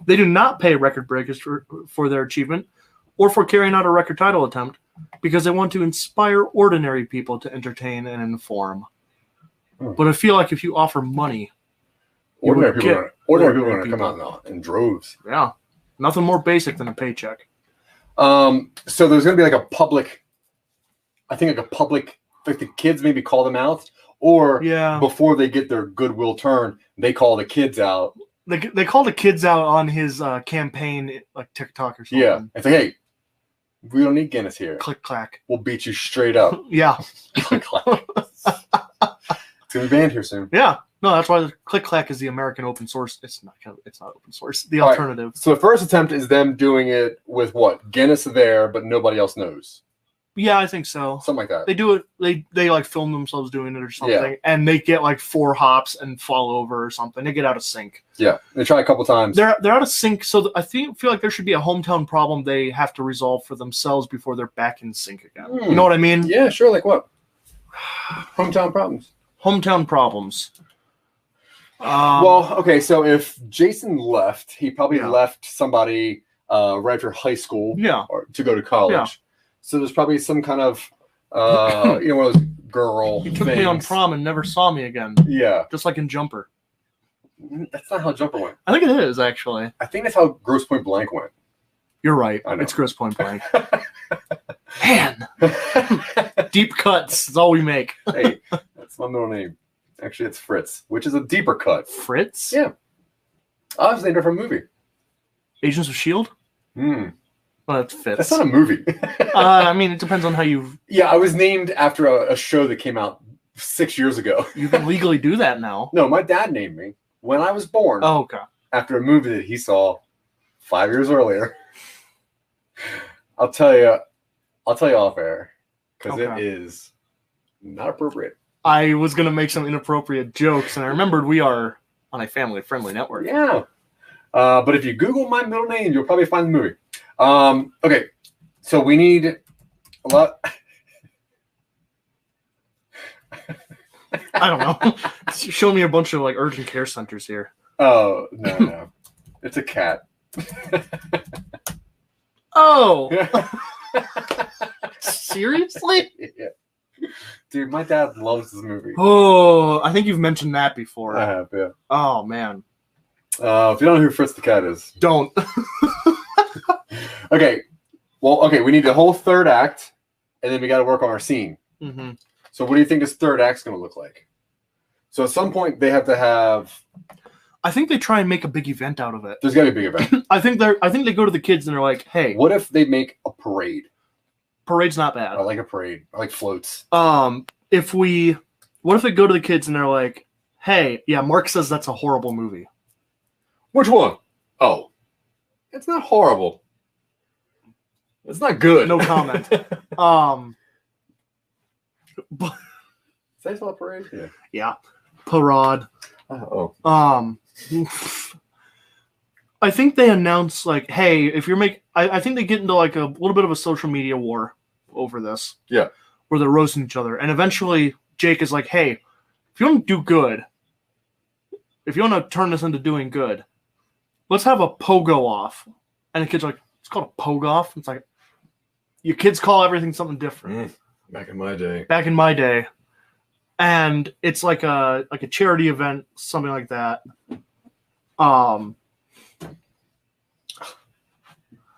They do not pay record breakers for their achievement or for carrying out a record title attempt because they want to inspire ordinary people to entertain and inform. But I feel like if you offer money, Ordinary people are going to come people. out now in droves. Yeah, nothing more basic than a paycheck. So there's going to be like a public, like the kids maybe call them out, or before they get their goodwill turn, they call the kids out. They call the kids out on his campaign, like TikTok or something. Yeah, it's like, hey, we don't need Guinness here. Click clack. We'll beat you straight up. Yeah. Click clack. It's gonna be banned here soon. Yeah. No, that's why the click clack is the American open source. It's not open source. The alternative. Right. So the first attempt is them doing it with what? Guinness there, but nobody else knows. Yeah, I think so. Something like that. They do it. They like film themselves doing it or something, and they get like 4 hops and fall over or something. They get out of sync. Yeah, they try a couple times. They're out of sync, so I feel like there should be a hometown problem they have to resolve for themselves before they're back in sync again. You know what I mean? Yeah, sure. Like what? Hometown problems. Hometown problems. Well, okay. So if Jason left, he probably left somebody right after high school. Or to go to college. Yeah. So there's probably some kind of, one of those girl He took me on prom and never saw me again. Yeah. Just like in Jumper. That's not how Jumper went. I think it is, actually. I think that's how Grosse Point Blank went. You're right. It's Grosse Point Blank. Man. Deep cuts is all we make. Hey, that's my middle name. Actually, it's Fritz, which is a deeper cut. Fritz? Yeah. I was named after a movie. Agents of S.H.I.E.L.D.? Well, that fits. That's not a movie. I mean, it depends on how you... Yeah, I was named after a show that came out 6 years ago. You can legally do that now. No, my dad named me when I was born. Oh, okay. After a movie that he saw 5 years earlier. I'll tell you off air because it is not appropriate. I was going to make some inappropriate jokes, and I remembered we are on a family-friendly network. Yeah. But if you Google my middle name, you'll probably find the movie. Okay, so we need a lot. I don't know. Show me a bunch of like urgent care centers here. Oh, no. It's a cat. Oh. Seriously? Yeah. Dude, my dad loves this movie. Oh, I think you've mentioned that before. I have, yeah. Oh, man. If you don't know who Fritz the Cat is. Don't. Okay. Well, we need the whole third act, and then we got to work on our scene. Mm-hmm. So what do you think this third act's going to look like? So at some point, they have to have... I think they try and make a big event out of it. There's got to be a big event. I think they go to the kids and they're like, hey. What if they make a parade? Parade's not bad. I like a parade. I like floats. What if they go to the kids and they're like, hey, yeah, Mark says that's a horrible movie. Which one? Oh. It's not horrible. It's not good. No comment. But is that a parade? Yeah. Yeah. Parade. I think they announce like, hey, if you're I think they get into like a little bit of a social media war over this. Yeah. Where they're roasting each other. And eventually Jake is like, hey, if you want to do good, if you want to turn this into doing good, let's have a pogo off. And the kid's like, it's called a pogo off. It's like, your kids call everything something different. Back in my day. And it's like a charity event, something like that.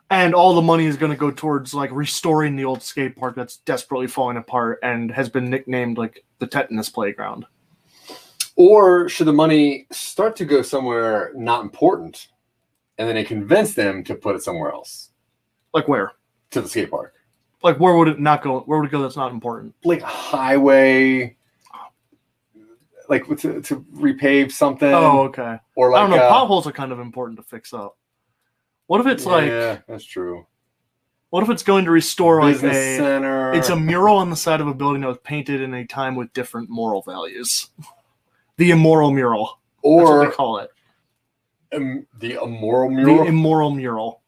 And all the money is going to go towards like restoring the old skate park that's desperately falling apart and has been nicknamed like the tetanus playground. Or should the money start to go somewhere not important, and then they convince them to put it somewhere else? Like where? To the skate park. Like where would it not go? Where would it go that's not important? Like a highway. Like to repave something. Oh, okay. Or like I don't know. Potholes are kind of important to fix up. What if it's yeah, that's true. What if it's going to restore like Business center. It's a mural on the side of a building that was painted in a time with different moral values. The immoral mural. Or that's what they call it. The immoral mural. The immoral mural.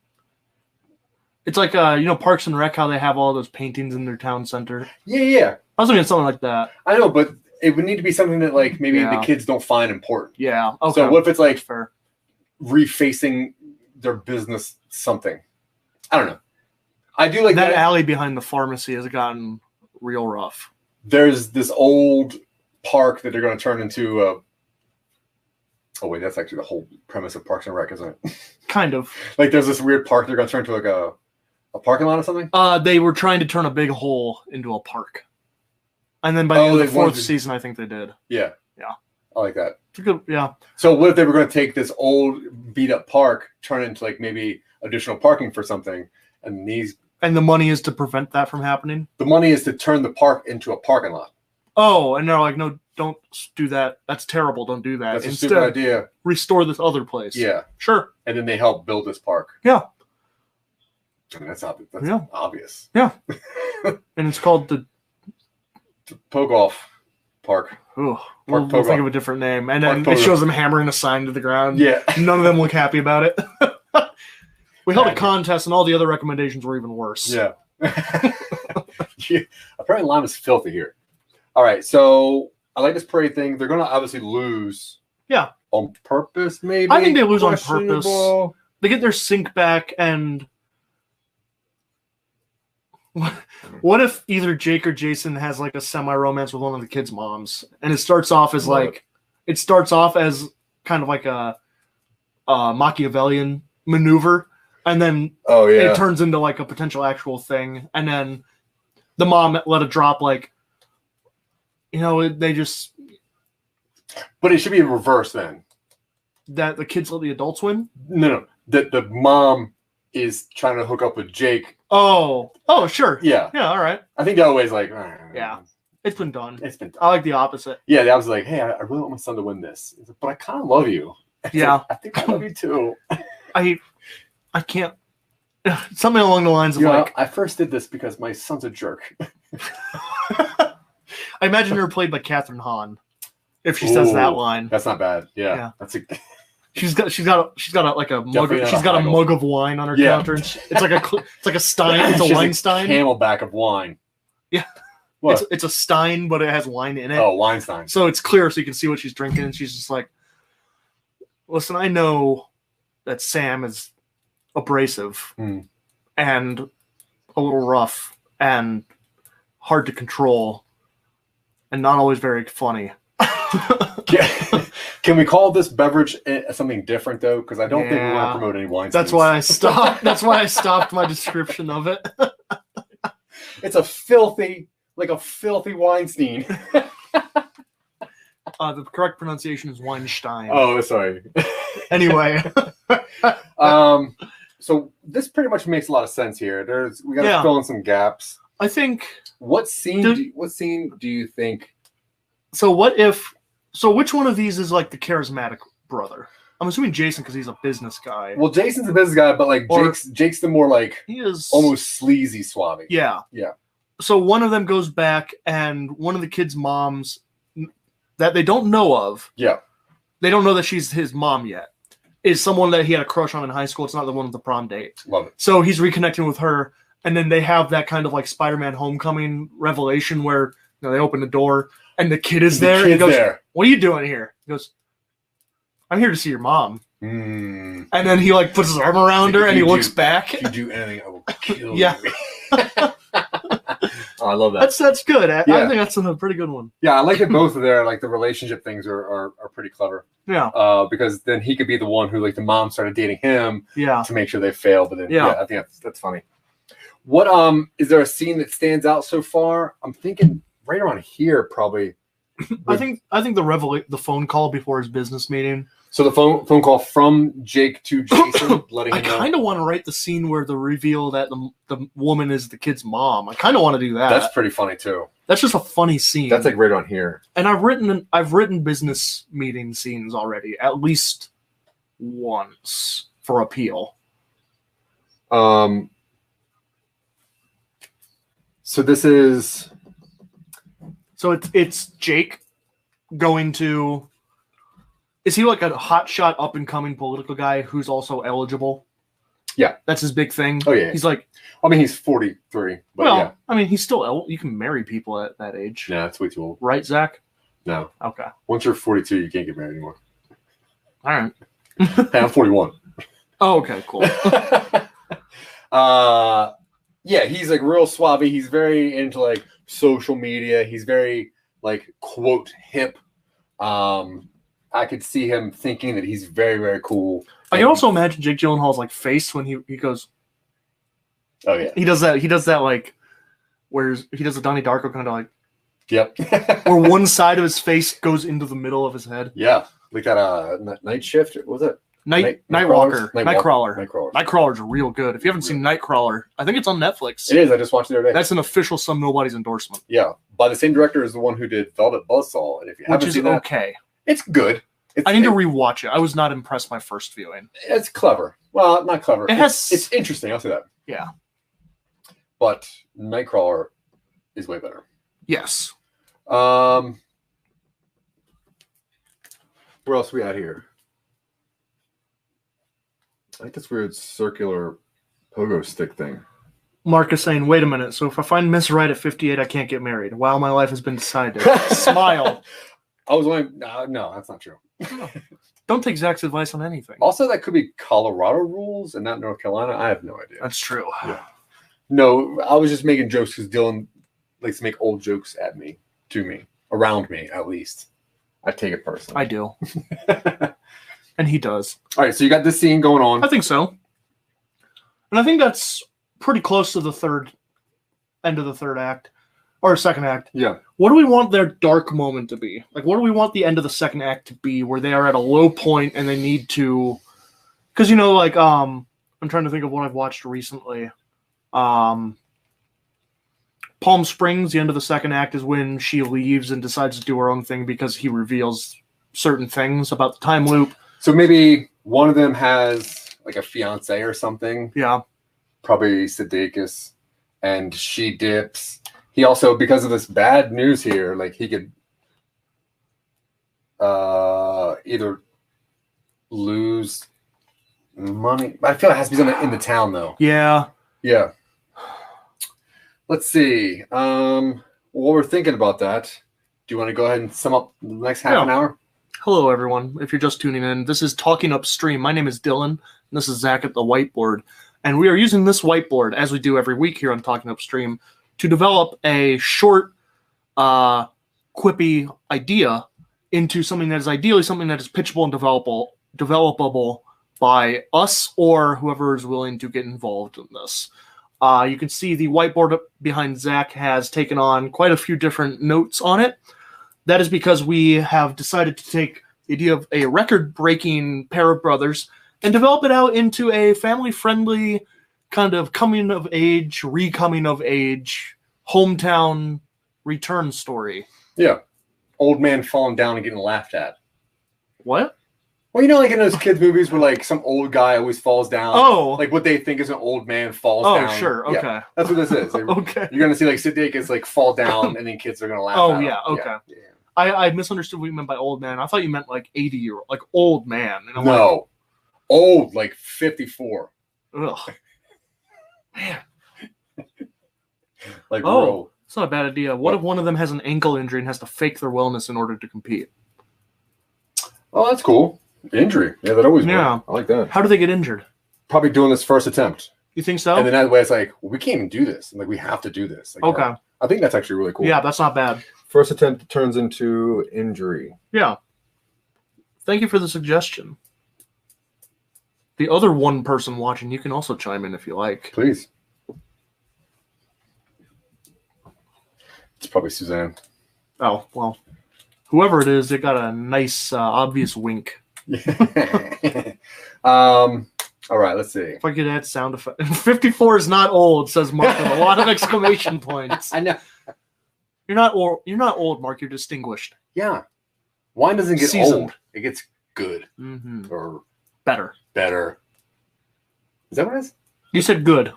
It's like Parks and Rec, how they have all those paintings in their town center. Yeah. I was thinking something like that. I know, but it would need to be something that like maybe the kids don't find important. Yeah. Okay. So what if it's like fair. refacing their business something? I don't know. I do like that alley behind the pharmacy has gotten real rough. There's this old park that they're going to turn into a... Oh, wait, that's actually the whole premise of Parks and Rec, isn't it? Kind of. Like, there's this weird park they're going to turn into like a parking lot or something? They were trying to turn a big hole into a park. And then by the end of the fourth season, I think they did. Yeah. Yeah. I like that. It's a good, yeah. So what if they were going to take this old beat-up park, turn it into like maybe additional parking for something, and the money is to prevent that from happening? The money is to turn the park into a parking lot. Oh, and they're like, no, don't do that. That's terrible. Don't do that. That's a stupid idea. Restore this other place. Yeah. Sure. And then they help build this park. Yeah. I mean, that's obvious. Yeah. And it's called the Pogo Park. Oh, we'll think of a different name. And then it shows them hammering a sign to the ground. Yeah. None of them look happy about it. We held a contest, and all the other recommendations were even worse. Yeah. Yeah. Apparently, lime is filthy here. All right, so I like this parade thing. They're going to obviously lose. Yeah. On purpose, maybe? I think they lose on purpose. They get their sync back, and what if either Jake or Jason has like a semi-romance with one of the kids' moms, and it starts off as kind of like a Machiavellian maneuver, and then it turns into like a potential actual thing, and then the mom let it drop like, they just... But it should be in reverse then. That the kids let the adults win? No. That the mom is trying to hook up with Jake. Oh, sure. Yeah. Yeah, all right. I think they're always like... Yeah. It's been done. I like the opposite. Yeah, I was like, hey, I really want my son to win this. But I kind of love you. Yeah. I think I love you too. I can't... Something along the lines of I first did this because my son's a jerk. I imagine her played by Catherine Hahn. If she says that line, that's not bad. Yeah. That's a. She's got a mug of wine on her counter. And it's like a Stein. It's a wine Stein. Camelback of wine. Yeah. What? It's a Stein, but it has wine in it. Oh, wine Stein. So it's clear, so you can see what she's drinking, and she's just like, "Listen, I know that Sam is abrasive and a little rough and hard to control." And not always very funny. Can we call this beverage something different though? Because I don't think we want to promote any wine. That's why I stopped. That's why I stopped my description of it. It's a filthy Weinstein. The correct pronunciation is Weinstein. Oh, sorry. Anyway. So this pretty much makes a lot of sense here. We got to fill in some gaps. I think. What scene do you think? So which one of these is like the charismatic brother? I'm assuming Jason because he's a business guy. Well, Jason's a business guy, but like Jake's the more like he is almost sleazy swabby. Yeah. Yeah. So one of them goes back, and one of the kids' moms that they don't know of. Yeah. They don't know that she's his mom yet. Is someone that he had a crush on in high school. It's not the one with the prom date. Love it. So he's reconnecting with her. And then they have that kind of like Spider-Man Homecoming revelation where they open the door and the kid is there. And he goes, "What are you doing here?" He goes, "I'm here to see your mom." And then he like puts his arm around her and he looks back. If you do anything, I will kill you. Oh, I love that. That's good. I think that's a pretty good one. Yeah, I like that both of their like the relationship things are pretty clever. Yeah. Because then he could be the one who like the mom started dating him. Yeah. To make sure they fail, but then I think that's funny. What is there a scene that stands out so far? I'm thinking right around here probably. I think the phone call before his business meeting. So the phone call from Jake to Jason, letting him know. I kind of want to write the scene where the reveal that the woman is the kid's mom. I kind of want to do that. That's pretty funny too. That's just a funny scene. That's like right on here. And I've written business meeting scenes already, at least once for Appeal. So this is. So it's Jake going to. Is he like a hotshot up and coming political guy who's also eligible? Yeah. That's his big thing. Oh, yeah. He's like, I mean, he's 43. But well, yeah. I mean, he's still old. You can marry people at that age. Nah, that's way too old. Right, Zach? No. Okay. Once you're 42, you can't get married anymore. All right. Hey, I'm 41. Oh, okay, cool. Yeah, he's like real suave. He's very into like social media. He's very like quote hip. I could see him thinking that he's very, very cool. I can also imagine Jake Gyllenhaal's like face when he goes. Oh yeah, he does that like, where he does the Donnie Darko kind of like. Yep. Where one side of his face goes into the middle of his head. Yeah, like that Night Shift. What was it? Nightcrawler. Nightcrawler. Nightcrawler's real good. If you haven't seen Nightcrawler, I think it's on Netflix. It is. I just watched it the other day. That's an official Some Nobodies endorsement. Yeah, by the same director as the one who did Velvet Buzzsaw. And if you haven't seen that, okay. It's good. I need to rewatch it. I was not impressed my first viewing. It's clever. Well, not clever. It's interesting. I'll say that. Yeah. But Nightcrawler is way better. Yes. Where else we at here? I like this weird circular pogo stick thing. Mark is saying, wait a minute. So if I find Miss Right at 58, I can't get married. Wow, my life has been decided. Smile. I was wondering, no, that's not true. Don't take Zach's advice on anything. Also, that could be Colorado rules and not North Carolina. I have no idea. That's true. Yeah. No, I was just making jokes because Dylan likes to make old jokes at me, to me, around me at least. I take it personally. I do. And he does. All right, so you got this scene going on. I think so. And I think that's pretty close to the end of the third act. Or second act. Yeah. What do we want their dark moment to be? Like, what do we want the end of the second act to be, where they are at a low point and they need to... Because, like, I'm trying to think of what I've watched recently. Palm Springs, the end of the second act, is when she leaves and decides to do her own thing because he reveals certain things about the time loop. So maybe one of them has, like, a fiance or something. Yeah. Probably Sudeikis. And she dips... He also, because of this bad news here, like he could either lose money. I feel it has to be something in the town, though. Yeah. Yeah. Let's see. While we're thinking about that, do you want to go ahead and sum up the next half an hour? Hello, everyone. If you're just tuning in, this is Talking UpStream. My name is Dylan, and this is Zach at the whiteboard. And we are using this whiteboard, as we do every week here on Talking UpStream, to develop a short, quippy idea into something that is ideally something that is pitchable and developable by us or whoever is willing to get involved in this. You can see the whiteboard behind Zach has taken on quite a few different notes on it. That is because we have decided to take the idea of a record-breaking pair of brothers and develop it out into a family-friendly kind of coming-of-age, re-coming-of-age, hometown return story. Yeah. Old man falling down and getting laughed at. What? Well, like in those kids' movies where like some old guy always falls down. Oh. Like what they think is an old man falls down. Oh, sure. Okay. Yeah, that's what this is. Okay. You're going to see like Sudeikis like fall down and then kids are going to laugh at him. Yeah. Okay. Yeah. I misunderstood what you meant by old man. I thought you meant like 80-year-old, like old man. And I'm no. Old, like 54. Ugh. Man. Like, oh, it's not a bad idea. What if one of them has an ankle injury and has to fake their wellness in order to compete? Oh, that's cool. Injury. Yeah, that always works. I like that. How do they get injured? Probably doing this first attempt. You think so? And then that way it's like, well, we can't even do this. Like, we have to do this. Like, okay. I think that's actually really cool. Yeah, that's not bad. First attempt turns into injury. Yeah. Thank you for the suggestion. The other one person watching, you can also chime in if you like. Please. It's probably Suzanne. Oh, well. Whoever it is, it got a nice, obvious wink. All right, let's see. If I could add sound effect. 54 is not old, says Mark with a lot of exclamation points. I know. You're not old, Mark. You're distinguished. Yeah. Wine doesn't get old. It gets good. Mm-hmm. Or better. Is that what it is? You said good.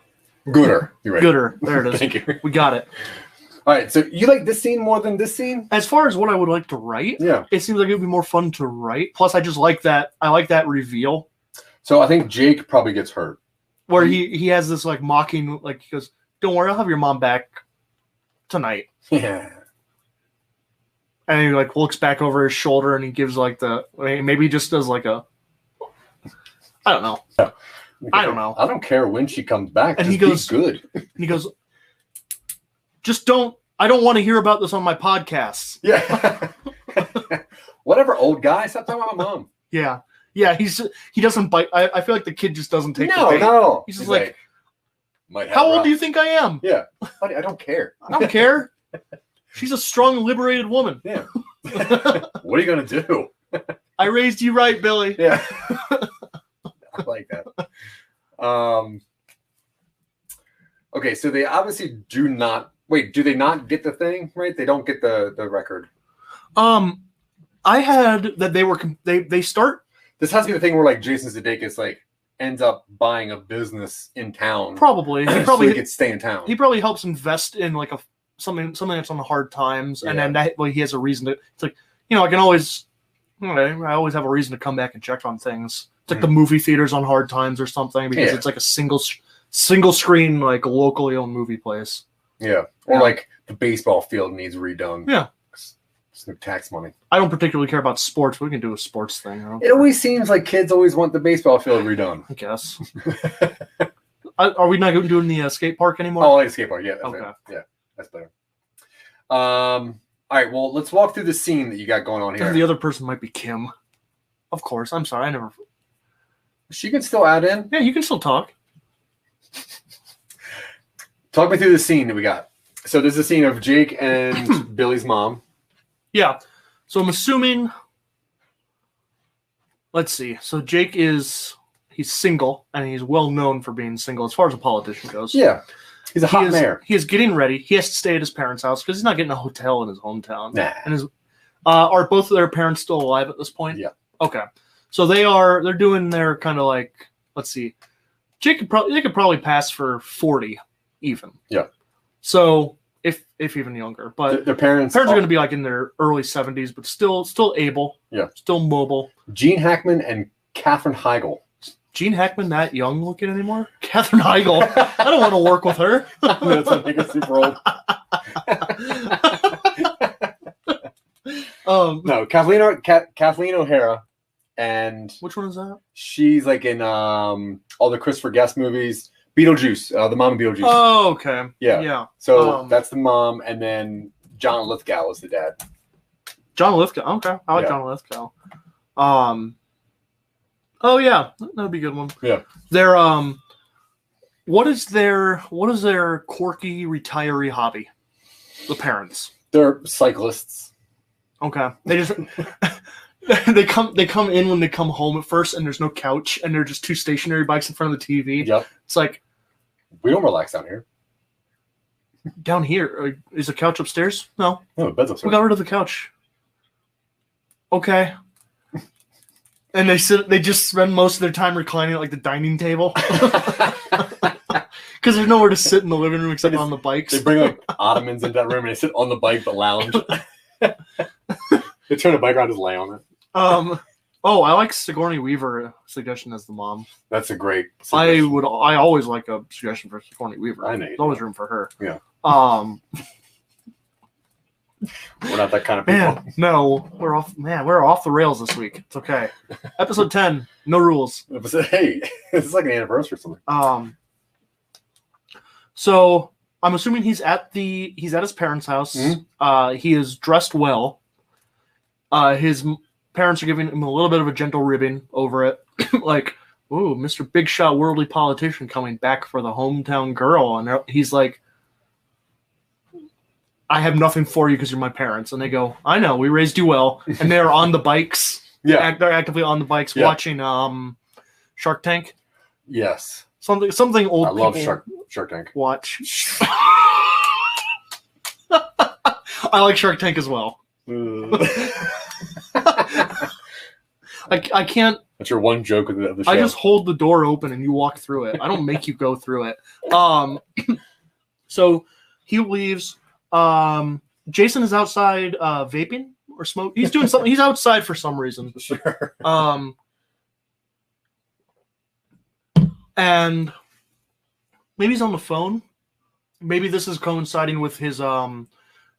Gooder. You're right. Gooder. There it is. Thank you. We got it. All right. So you like this scene more than this scene? As far as what I would like to write, yeah, it seems like it would be more fun to write. Plus, I just like that. I like that reveal. So I think Jake probably gets hurt. where he has this like mocking, like he goes, "Don't worry, I'll have your mom back tonight." Yeah. And he like looks back over his shoulder and he gives like maybe he just does like a, I don't know. I don't know. I don't care when she comes back. And just he goes, be good. And he goes, I don't want to hear about this on my podcasts. Yeah. Whatever, old guy. Stop talking about my mom. Yeah. Yeah, he doesn't bite. I feel like the kid just doesn't take the bait. No. He's just like might have how old rough. do you think I am? Yeah. Buddy, I don't care. I don't care. She's a strong, liberated woman. Yeah. What are you going to do? I raised you right, Billy. Yeah. I like that. Okay, so they obviously do not... Wait, do they not get the thing, right? They don't get the record. I had that they start... This has to be the thing where like Jason Sudeikis like ends up buying a business in town. Probably. So he could stay in town. He probably helps invest in like something that's on the hard times, and then that way he has a reason to. It's like, I can always, I always have a reason to come back and check on things. It's like the movie theaters on hard times or something because it's like a single screen like locally owned movie place. Yeah, or like the baseball field needs redone. Yeah, it's no tax money. I don't particularly care about sports. But we can do a sports thing. It always seems like kids always want the baseball field redone. I guess. Are we not doing the skate park anymore? Oh, like skate park. Yeah. That's okay. Better. Yeah, that's better. All right. Well, let's walk through the scene that you got going on here. The other person might be Kim. Of course. I'm sorry. I never. She can still add in. Yeah, you can still talk. Talk me through the scene that we got. So there's a scene of Jake and Billy's mom. Yeah. So I'm assuming. Let's see. So Jake he's single, and he's well known for being single as far as a politician goes. Yeah. He's a hot mayor. He is getting ready. He has to stay at his parents' house because he's not getting a hotel in his hometown. Nah. And are both of their parents still alive at this point? Yeah. Okay. So they're doing their kind of like, let's see. Jake could probably pass for 40 even. Yeah. So if even younger, but their parents are going to be like in their early 70s, but still able. Yeah. Still mobile. Gene Hackman and Katherine Heigl. Gene Hackman that young looking anymore? Katherine Heigl. I don't want to work with her. That's I think it's super old. No, Kathleen O'Hara, and which one is that? She's like in all the Christopher Guest movies. Beetlejuice, the mom of Beetlejuice. Oh, okay. Yeah. So that's the mom, and then John Lithgow is the dad. John Lithgow. Okay, I like John Lithgow. Oh yeah, that'd be a good one. Yeah. They're what is their quirky retiree hobby? The parents. They're cyclists. Okay. They just they come in when they come home at first, and there's no couch, and they're just two stationary bikes in front of the TV. Yep. It's like we don't relax down here. Down here is a couch upstairs? No. No, the bed's upstairs. We got rid of the couch. Okay. And they just spend most of their time reclining at like the dining table. Because there's nowhere to sit in the living room except on the bikes. They bring like ottomans into that room and they sit on the bike but lounge. They turn the bike around and just lay on it. I like Sigourney Weaver suggestion as the mom. That's a great suggestion. I always like a suggestion for Sigourney Weaver. I know. There's always room for her. Yeah. We're not that kind of people. No, we're off the rails this week. It's okay. Episode 10, no rules. Hey, this is like an anniversary or something. So I'm assuming he's at his parents' house. Mm-hmm. He is dressed well. His parents are giving him a little bit of a gentle ribbing over it. Like, ooh, Mr. Big Shot worldly politician coming back for the hometown girl. And he's like, I have nothing for you because you're my parents. And they go, I know, we raised you well. And they're on the bikes. Yeah. They're actively on the bikes watching Shark Tank. Yes. Something old people love Shark Tank. Watch. I like Shark Tank as well. I can't. That's your one joke of the show. I just hold the door open and you walk through it. I don't make you go through it. So he leaves. Jason is outside vaping or smoke. He's doing something. He's outside for some reason. Sure. And maybe he's on the phone. Maybe this is coinciding with his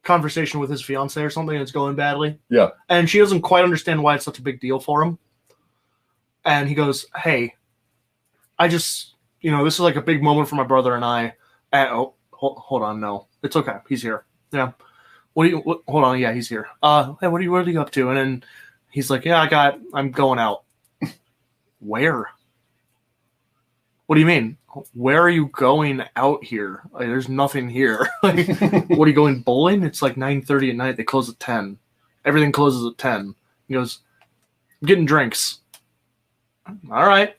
conversation with his fiance or something. It's going badly. Yeah. And she doesn't quite understand why it's such a big deal for him. And he goes, "Hey, I just, this is like a big moment for my brother and I." And, hold on, no, it's okay. He's here. Yeah. Hold on. Yeah, he's here. Hey, what are you up to? And then he's like, "Yeah, I'm going out." Where? What do you mean? Where are you going out here? Like, there's nothing here. Like, what are you going bowling? It's like 9:30 at night. They close at 10. Everything closes at 10. He goes, "I'm getting drinks." All right.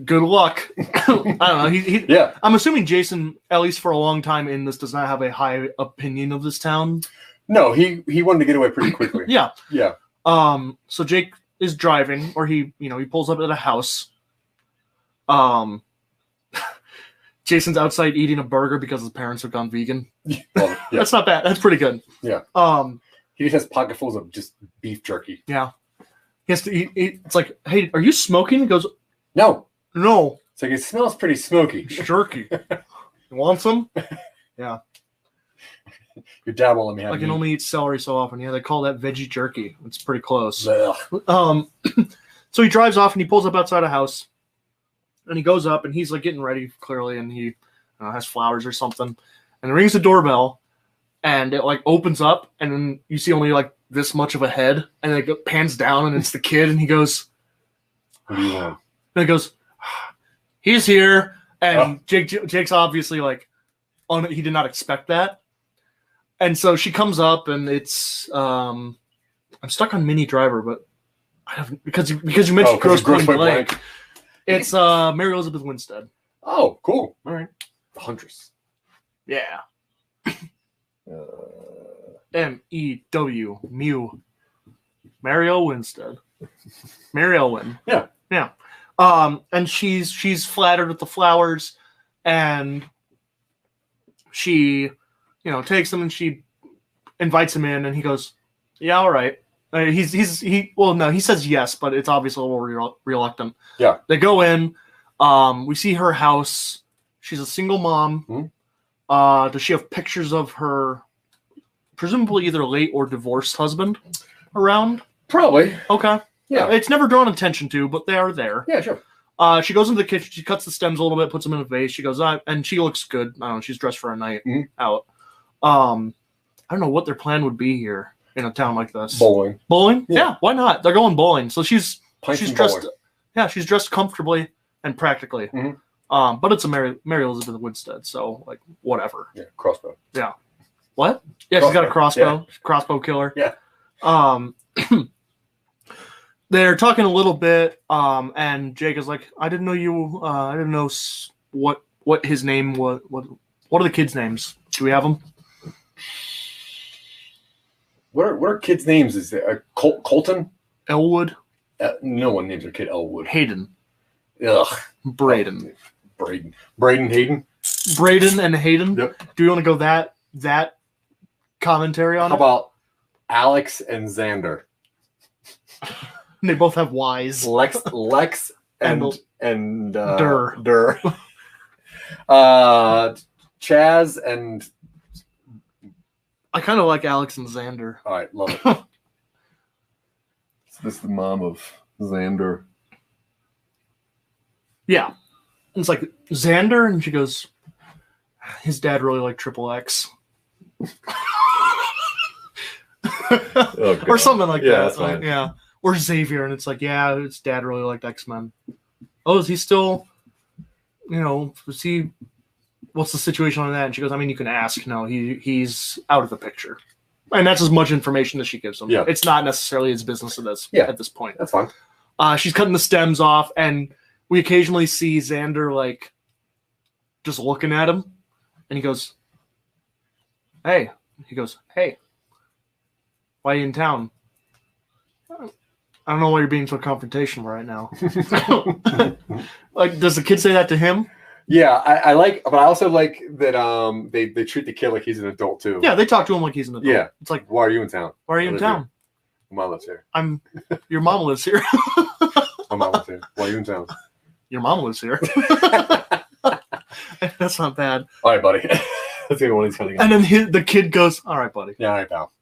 Good luck. I don't know. Yeah. I'm assuming Jason, at least for a long time in this, does not have a high opinion of this town. No, he wanted to get away pretty quickly. Yeah. Yeah. So Jake is driving, or he pulls up at a house. Jason's outside eating a burger because his parents have gone vegan. Well, yeah. That's not bad. That's pretty good. Yeah. He just has pocketfuls of just beef jerky. Yeah. He has to eat. It's like, "Hey, are you smoking?" He goes, No. It's like, it smells pretty smoky. Jerky. You want some? Yeah. Your dad won't let me have I can only eat celery so often. Yeah, they call that veggie jerky. It's pretty close. Ugh. So he drives off and he pulls up outside a house. And he goes up and he's like getting ready, clearly, and he has flowers or something. And it rings the doorbell, and it like opens up, and then you see only like this much of a head, and it pans down, and it's the kid, and he goes, "What do you want?" And it goes, "He's here." And Jake's obviously like, he did not expect that. And so she comes up, and it's I'm stuck on Mini Driver, but I haven't because you mentioned Gross Point Blank. It's Mary Elizabeth Winstead. Oh, cool. All right. The Huntress. Yeah. MEW. Mariel Winstead. Mary Elwin. Yeah. Yeah. And she's flattered with the flowers, and she, takes them and she invites him in, and he goes, "Yeah, all right." He says yes, but it's obviously a little reluctant. Yeah. They go in. We see her house. She's a single mom. Mm-hmm. Does she have pictures of her, presumably either late or divorced husband around? Probably. Okay. Yeah. It's never drawn attention to, but they are there. Yeah, sure. She goes into the kitchen. She cuts the stems a little bit, puts them in a vase. She goes, and she looks good. I don't know. She's dressed for a night out. I don't know what their plan would be here in a town like this. Bowling. Yeah, why not? They're going bowling. So she's dressed. Bowling. Yeah, she's dressed comfortably and practically. Mm-hmm. But it's a Mary Elizabeth Winstead, so like whatever. Yeah, crossbow. Yeah. What? Yeah, she's got a crossbow. Yeah. Crossbow killer. Yeah. They're talking a little bit, and Jake is like, I didn't know what his name was. What are the kids' names? Do we have them? What are kids' names? Is it Colton? Elwood? No one names their kid Elwood. Hayden. Ugh. Braden. Braden, Hayden. Braden and Hayden? Yep. Do you want to go that commentary on How it? about Alex and Xander? They both have Y's. Lex and Dur. Chaz and... I kind of like Alex and Xander. All right, love it. This is the mom of Xander. Yeah. It's like, Xander? And she goes, his dad really liked Triple X. Or something like that. That's fine. Yeah. Or Xavier, and it's like, yeah, his dad really liked X-Men. Oh, is he still, is he... What's the situation on that? And she goes, I mean, you can ask. No, he's out of the picture. And that's as much information as she gives him. Yeah. It's not necessarily his business at this point. That's fine. She's cutting the stems off, and we occasionally see Xander, like, just looking at him. And he goes, hey. He goes, hey. Why are you in town? I don't know why you're being so confrontational right now. Like, does the kid say that to him? Yeah, I like, but I also like that they treat the kid like he's an adult too. Yeah, they talk to him like he's an adult. Yeah. It's like, why are you in town? Why are you in town? My mom lives here. Your mom lives here. My mom lives here. Why are you in town? Your mom lives here. That's not bad. All right, buddy. Let's get one of these coming. And then the kid goes, "All right, buddy. Yeah, all right, pal.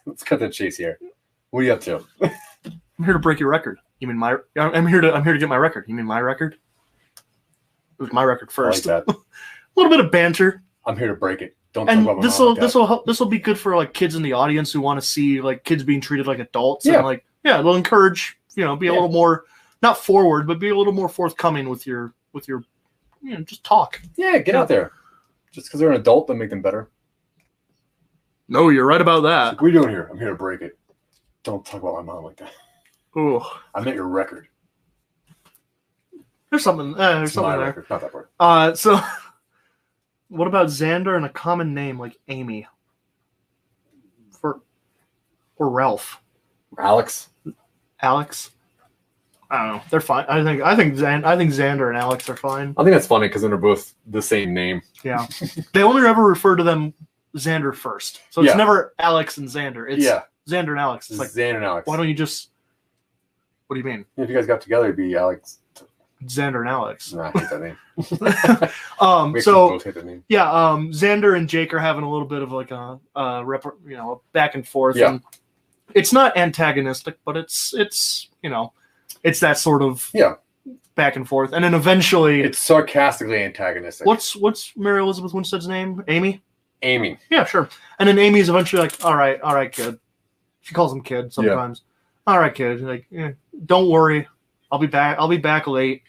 Let's cut the chase here. What are you up to? I'm here to break your record. You mean my? I'm here to get my record. You mean my record? It was my record first. I like that. A little bit of banter. I'm here to break it. Don't And talk about this will be good for like kids in the audience who want to see like kids being treated like adults. Yeah. And like they'll encourage be a little more not forward, but be a little more forthcoming with your just talk. Yeah, get out there. Just because they're an adult doesn't make them better. No, you're right about that. What are you doing here? I'm here to break it. Don't talk about my mom like that. Ooh. I meant your record. There's something. There's something there. Record, not that part. So, what about Xander and a common name like Amy, or Ralph, Alex. Alex? I don't know. They're fine. I think Xander and Alex are fine. I think that's funny because they're both the same name. Yeah, they only ever refer to them Xander first, so it's never Alex and Xander. It's Xander and Alex. It's like Xander and Alex. Why don't you just? What do you mean? If you guys got together, it'd be Alex. Xander and Alex. Nah, I hate that name. So both hate that name. yeah, Xander and Jake are having a little bit of like a back and forth. Yeah. And it's not antagonistic, but it's it's that sort of back and forth, and then eventually it's sarcastically antagonistic. What's Mary Elizabeth Winstead's name? Amy. Amy. Yeah, sure. And then Amy's eventually like, all right, kid. She calls him kid sometimes. Yeah. All right, kid. Like, don't worry, I'll be back late.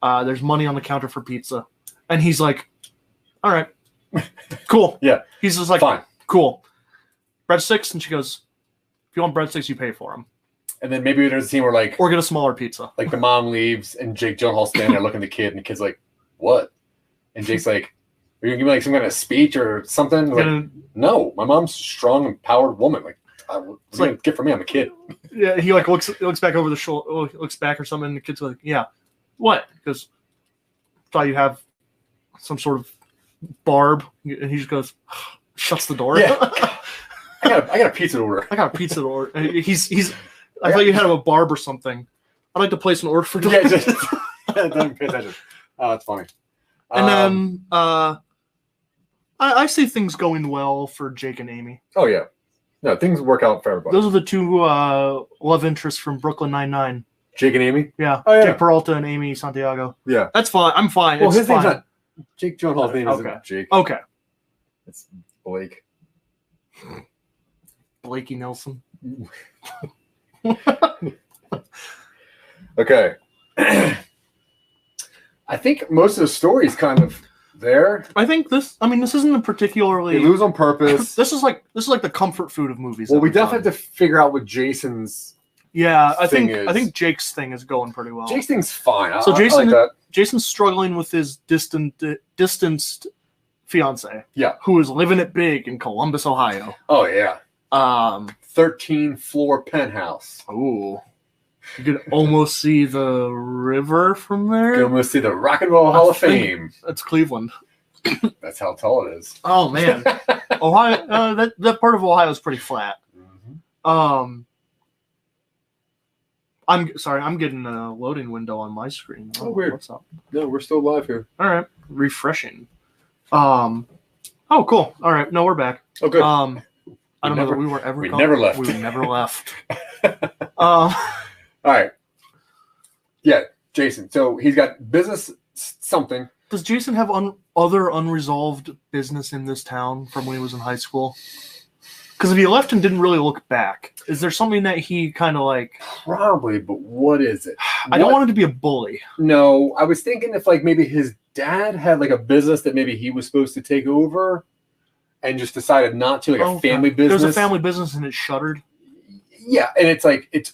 There's money on the counter for pizza, and he's like, all right, cool. Yeah. He's just like, fine, cool. Breadsticks, and she goes, if you want breadsticks, you pay for them. And then maybe there's a scene where or get a smaller pizza. Like the mom leaves and Jake Gyllenhaal's standing there looking at the kid, and the kid's like, "What?" And Jake's like, "Are you gonna give me like some kind of speech or something?" Like, no, my mom's a strong, empowered woman. Like, what's like get for me? I'm a kid. Yeah, he like looks back over the shoulder, looks back or something. And the kid's like, "Yeah, what?" Because thought you have some sort of barb, and he just goes, shuts the door. Yeah. I got a pizza to order. I got a pizza to order. He's. I thought you had a barb or something. I'd like to place an order for Yeah, just don't pay attention. Oh, that's funny. And then I see things going well for Jake and Amy. Oh yeah, no, things work out for everybody. Those are the two love interests from Brooklyn Nine-Nine. Jake and Amy. Yeah. Oh yeah. Jake Peralta and Amy Santiago. Yeah. That's fine. I'm fine. Well, it's his fine. name's not Jake Gyllenhaal's name isn't Jake. Okay. It's Blake. Blakey Nelson. Okay. I think most of the story is kind of there. I think this isn't a particularly They lose on purpose. This is like the comfort food of movies. Well, we definitely have to figure out what Jason's I think Jake's thing is going pretty well. Jake's thing's fine. So I like that. Jason's struggling with his distanced fiance. Yeah. Who is living it big in Columbus, Ohio. Oh yeah. 13-floor penthouse. Ooh. You could almost see the river from there. You can almost see the Rock and Roll Hall of Fame. That's Cleveland. That's how tall it is. Oh man, Ohio. That part of Ohio is pretty flat. Mm-hmm. I'm sorry. I'm getting a loading window on my screen. Oh, weird. What's up? No, we're still live here. All right, refreshing. Oh, cool. All right, no, we're back. Oh, good. I don't know that we were ever. We never left. We never left. All right. Yeah, Jason. So he's got business something. Does Jason have other unresolved business in this town from when he was in high school? Because if he left and didn't really look back, is there something that he kind of like? Probably, but what is it? I don't want him to be a bully. No, I was thinking if like maybe his dad had like a business that maybe he was supposed to take over and just decided not to, like a family business. There's a family business and it's shuttered. Yeah, and it's like it's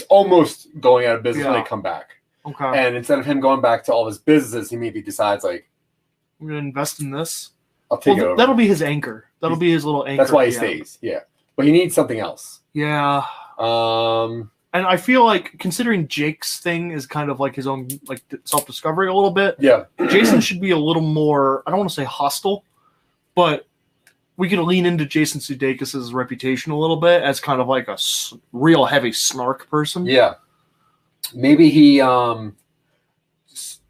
almost going out of business when they come back. Okay. And instead of him going back to all his businesses, he maybe decides like, I'm gonna invest in this. I'll take it over. That'll be his anchor. That'll be his little anchor. That's why he stays. Yeah, but he needs something else. Yeah. And I feel like considering Jake's thing is kind of like his own like self-discovery a little bit. Yeah. Jason should be a little more. I don't want to say hostile, but we could lean into Jason Sudeikis' reputation a little bit as kind of like a real heavy snark person. Yeah. Maybe he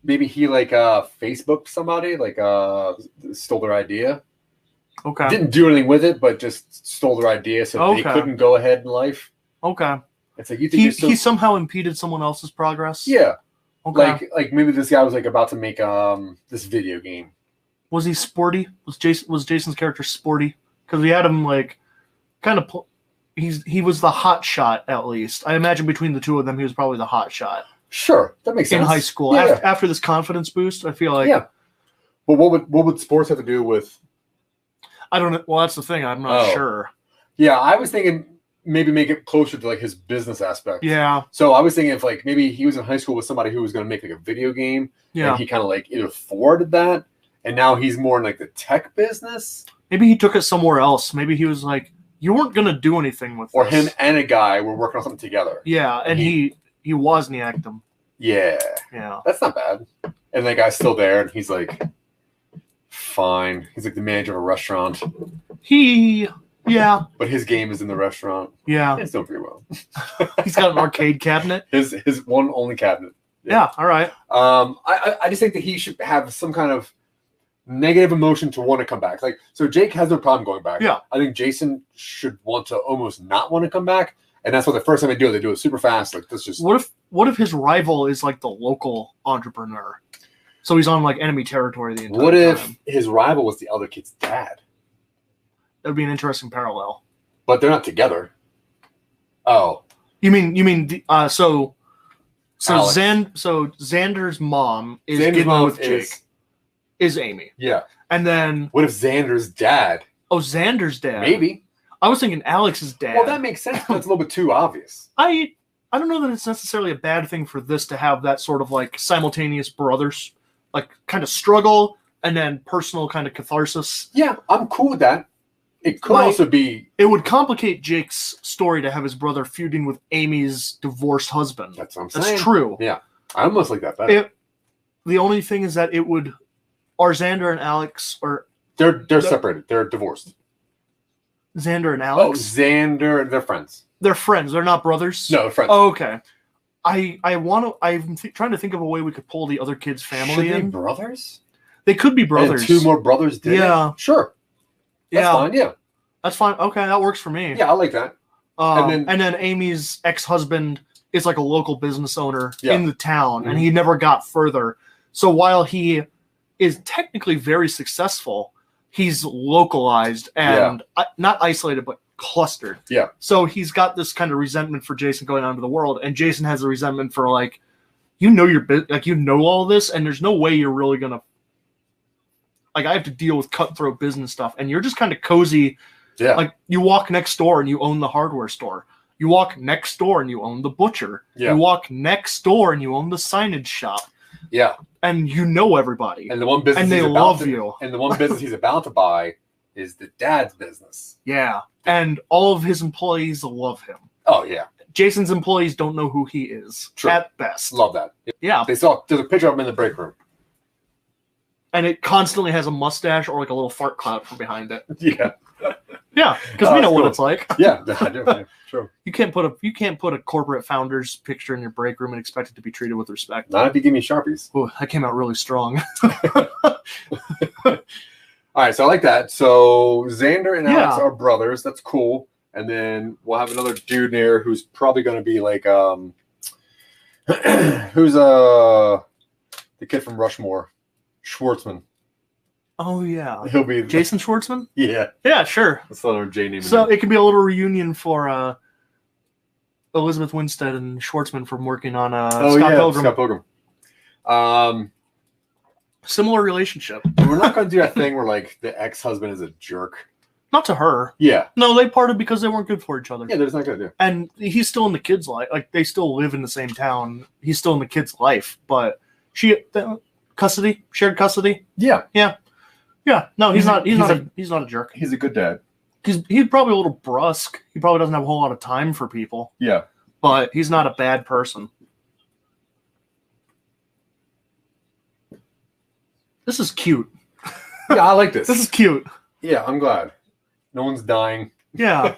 maybe he like Facebooked somebody, like stole their idea. Okay. Didn't do anything with it, but just stole their idea so they couldn't go ahead in life. Okay. It's like you think he somehow impeded someone else's progress. Yeah. Okay. Like maybe this guy was like about to make this video game. Was he sporty? Was Jason's character sporty? Because we had him like kind of. He was the hot shot at least. I imagine between the two of them, he was probably the hot shot. Sure, that makes sense. In high school, yeah. After this confidence boost, I feel like. Yeah. But what would sports have to do with? I don't know. Well, that's the thing. I'm not sure. Yeah, I was thinking maybe make it closer to like his business aspect. Yeah. So I was thinking if like maybe he was in high school with somebody who was going to make like a video game. Yeah. And he kind of like either thwarted that, and now he's more in like the tech business. Maybe he took it somewhere else. Maybe he was like, you weren't going to do anything with this. Or him and a guy were working on something together. Yeah, and he wasn't them. Yeah. Yeah. That's not bad. And that guy's still there, and he's like, fine. He's like the manager of a restaurant. Yeah. But his game is in the restaurant. Yeah. It's doing pretty well. He's got an arcade cabinet. His one only cabinet. Yeah, all right. I just think that he should have some kind of negative emotion to want to come back. Like, so Jake has no problem going back. Yeah. I think Jason should want to almost not want to come back. And that's what the first time they do it super fast. Like, this just. What if his rival is like the local entrepreneur? So he's on like enemy territory the entire time. What if his rival was the other kid's dad? That would be an interesting parallel. But they're not together. Oh. You mean so Alex. So Xander's mom is Xander's getting mom with Jake. Is Amy. Yeah. And then what if Xander's dad? Oh, Xander's dad. Maybe. I was thinking Alex's dad. Well, that makes sense. That's a little bit too obvious. I don't know that it's necessarily a bad thing for this to have that sort of like simultaneous brothers, like kind of struggle and then personal kind of catharsis. Yeah, I'm cool with that. It could also be. It would complicate Jake's story to have his brother feuding with Amy's divorced husband. That's what I'm saying. That's true. Yeah, I almost like that better. The only thing is that it would. Are Xander and Alex or they're separated. They're divorced. Xander and Alex. Oh, Xander. They're friends. They're friends. They're not brothers. No, they're friends. Oh, okay. I'm trying to think of a way we could pull the other kid's family in. Brothers? They could be brothers. And two more brothers did. Yeah. Sure. That's fine. Yeah. That's fine. Okay, that works for me. Yeah, I like that. And then Amy's ex-husband is like a local business owner in the town, and he never got further. So while he is technically very successful, he's localized and not isolated, but clustered. Yeah. So he's got this kind of resentment for Jason going out into the world, and Jason has a resentment for like, you know all this, and there's no way you're really gonna. Like, I have to deal with cutthroat business stuff, and you're just kind of cozy. Yeah. Like, you walk next door and you own the hardware store. You walk next door and you own the butcher. Yeah. You walk next door and you own the signage shop. Yeah. And you know everybody. And the one business and they love you. And the one business he's about to buy is the dad's business. Yeah. And all of his employees love him. Oh, yeah. Jason's employees don't know who he is. True. At best. Love that. Yeah. There's a picture of him in the break room. And it constantly has a mustache or like a little fart cloud from behind it. Yeah. Yeah, because we know what it's like. Yeah, I do. Yeah, true. You can't put a corporate founder's picture in your break room and expect it to be treated with respect. Not if you give me Sharpies. Ooh, that came out really strong. All right, so I like that. So Xander and Alex are brothers. That's cool. And then we'll have another dude there who's probably going to be like who's the kid from Rushmore, Schwartzman. Oh yeah, he'll be Jason Schwartzman. Yeah, yeah, sure. That's another J name. So it could be a little reunion for Elizabeth Winstead and Schwartzman from working on Scott Pilgrim. Similar relationship. We're not going to do that thing where like the ex-husband is a jerk. Not to her. Yeah. No, they parted because they weren't good for each other. Yeah, there's not good to do. And he's still in the kid's life. Like, they still live in the same town. He's still in the kid's life, but shared custody. Yeah. Yeah. Yeah, no, he's not a jerk. He's a good dad. He's probably a little brusque. He probably doesn't have a whole lot of time for people. Yeah. But he's not a bad person. This is cute. Yeah, I like this. This is cute. Yeah, I'm glad. No one's dying. Yeah.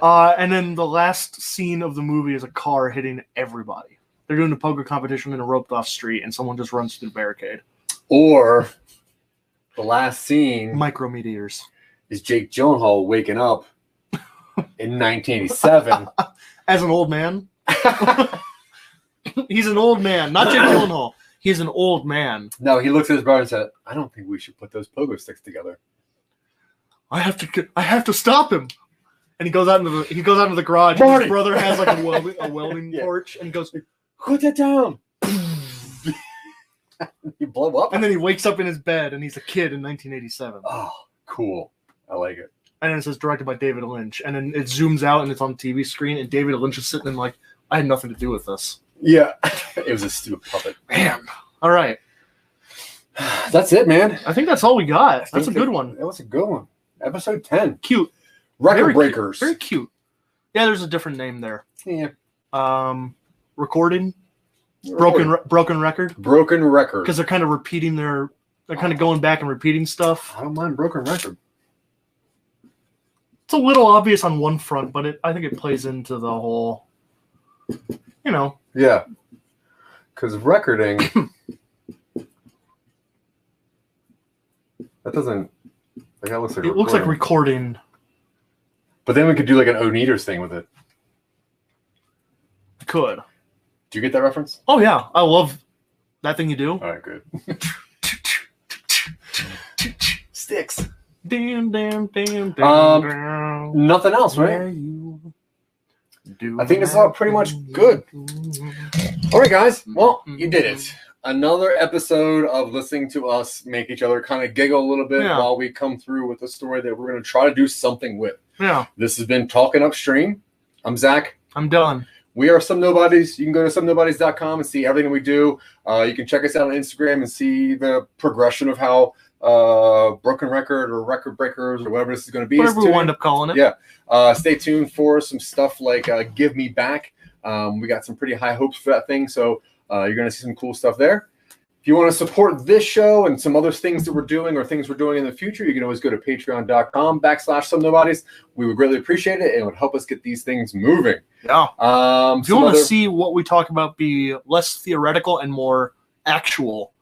And then the last scene of the movie is a car hitting everybody. They're doing a pogo competition in a roped-off street, and someone just runs through the barricade. Or the last scene Micrometeors. is Jake Gyllenhaal waking up in 1987 as an old man. He's an old man, not Jake Gyllenhaal. He's an old man. No, he looks at his brother and said, "I don't think we should put those pogo sticks together. I have to stop him." And he goes out into the garage. And his brother has like a welding torch, and he goes, "Put that down." He blow up, and then he wakes up in his bed, and he's a kid in 1987. Oh, cool! I like it. And then it says directed by David Lynch, and then it zooms out, and it's on the TV screen, and David Lynch is sitting in like, I had nothing to do with this. Yeah, it was a stupid puppet. Man, all right, that's it, man. I think that's all we got. That's a good one. That was a good one. Episode 10. Cute. Record Very breakers. Cute. Very cute. Yeah, there's a different name there. Yeah. Recording. Broken record. Broken record. Because they're kind of repeating they're kind of going back and repeating stuff. I don't mind broken record. It's a little obvious on one front, but I think it plays into the whole, Yeah. Because recording, that doesn't, like, that looks like it looks like recording. But then we could do like an Oneaters thing with it. Could. Do you get that reference? Oh, yeah. I love that thing you do. All right, good. Sticks. Damn. Nothing else, right? I think this is all pretty much good. All right, guys. Well, you did it. Another episode of listening to us make each other kind of giggle a little bit while we come through with a story that we're going to try to do something with. Yeah. This has been Talking Upstream. I'm Zach. I'm Dylan. We are Some Nobodies. You can go to somenobodies.com and see everything we do. You can check us out on Instagram and see the progression of how Broken Record or Record Breakers or whatever this is going to be. Whatever we wind up calling it. Yeah. Stay tuned for some stuff like Give Me Back. We got some pretty high hopes for that thing, so you're going to see some cool stuff there. If you want to support this show and some other things that we're doing or things we're doing in the future, you can always go to patreon.com/Some Nobodies. We would greatly appreciate it. It would help us get these things moving. Yeah. If you want to see what we talk about be less theoretical and more actual,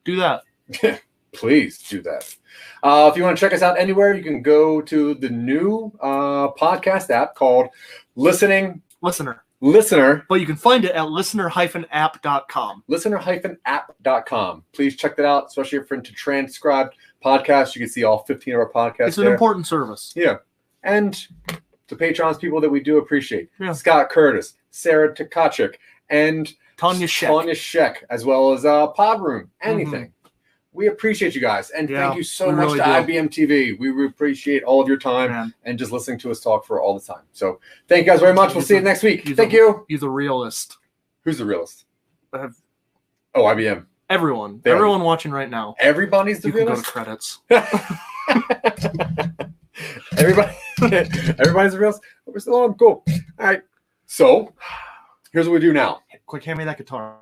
do that. Please do that. If you want to check us out anywhere, you can go to the new podcast app called Listener. But you can find it at listener-app.com. Listener-app.com. Please check that out, especially if you're into transcribed podcasts. You can see all 15 of our podcasts. It's an important service. Yeah. And to patrons, people that we do appreciate. Yeah. Scott Curtis, Sarah Tkachuk, and Tanya Sheck, as well as Podroom. Anything. Mm-hmm. We appreciate you guys. And thank you so much to IBM TV. We appreciate all of your time and just listening to us talk for all the time. So thank you guys very much. We'll see you next week. Thank you. You're the realist. Who's the realist? IBM. Everyone. Everyone watching right now. Everybody's the realist? Go to credits. Everybody's the realist? We're still on. Cool. All right. So here's what we do now. Quick, hand me that guitar.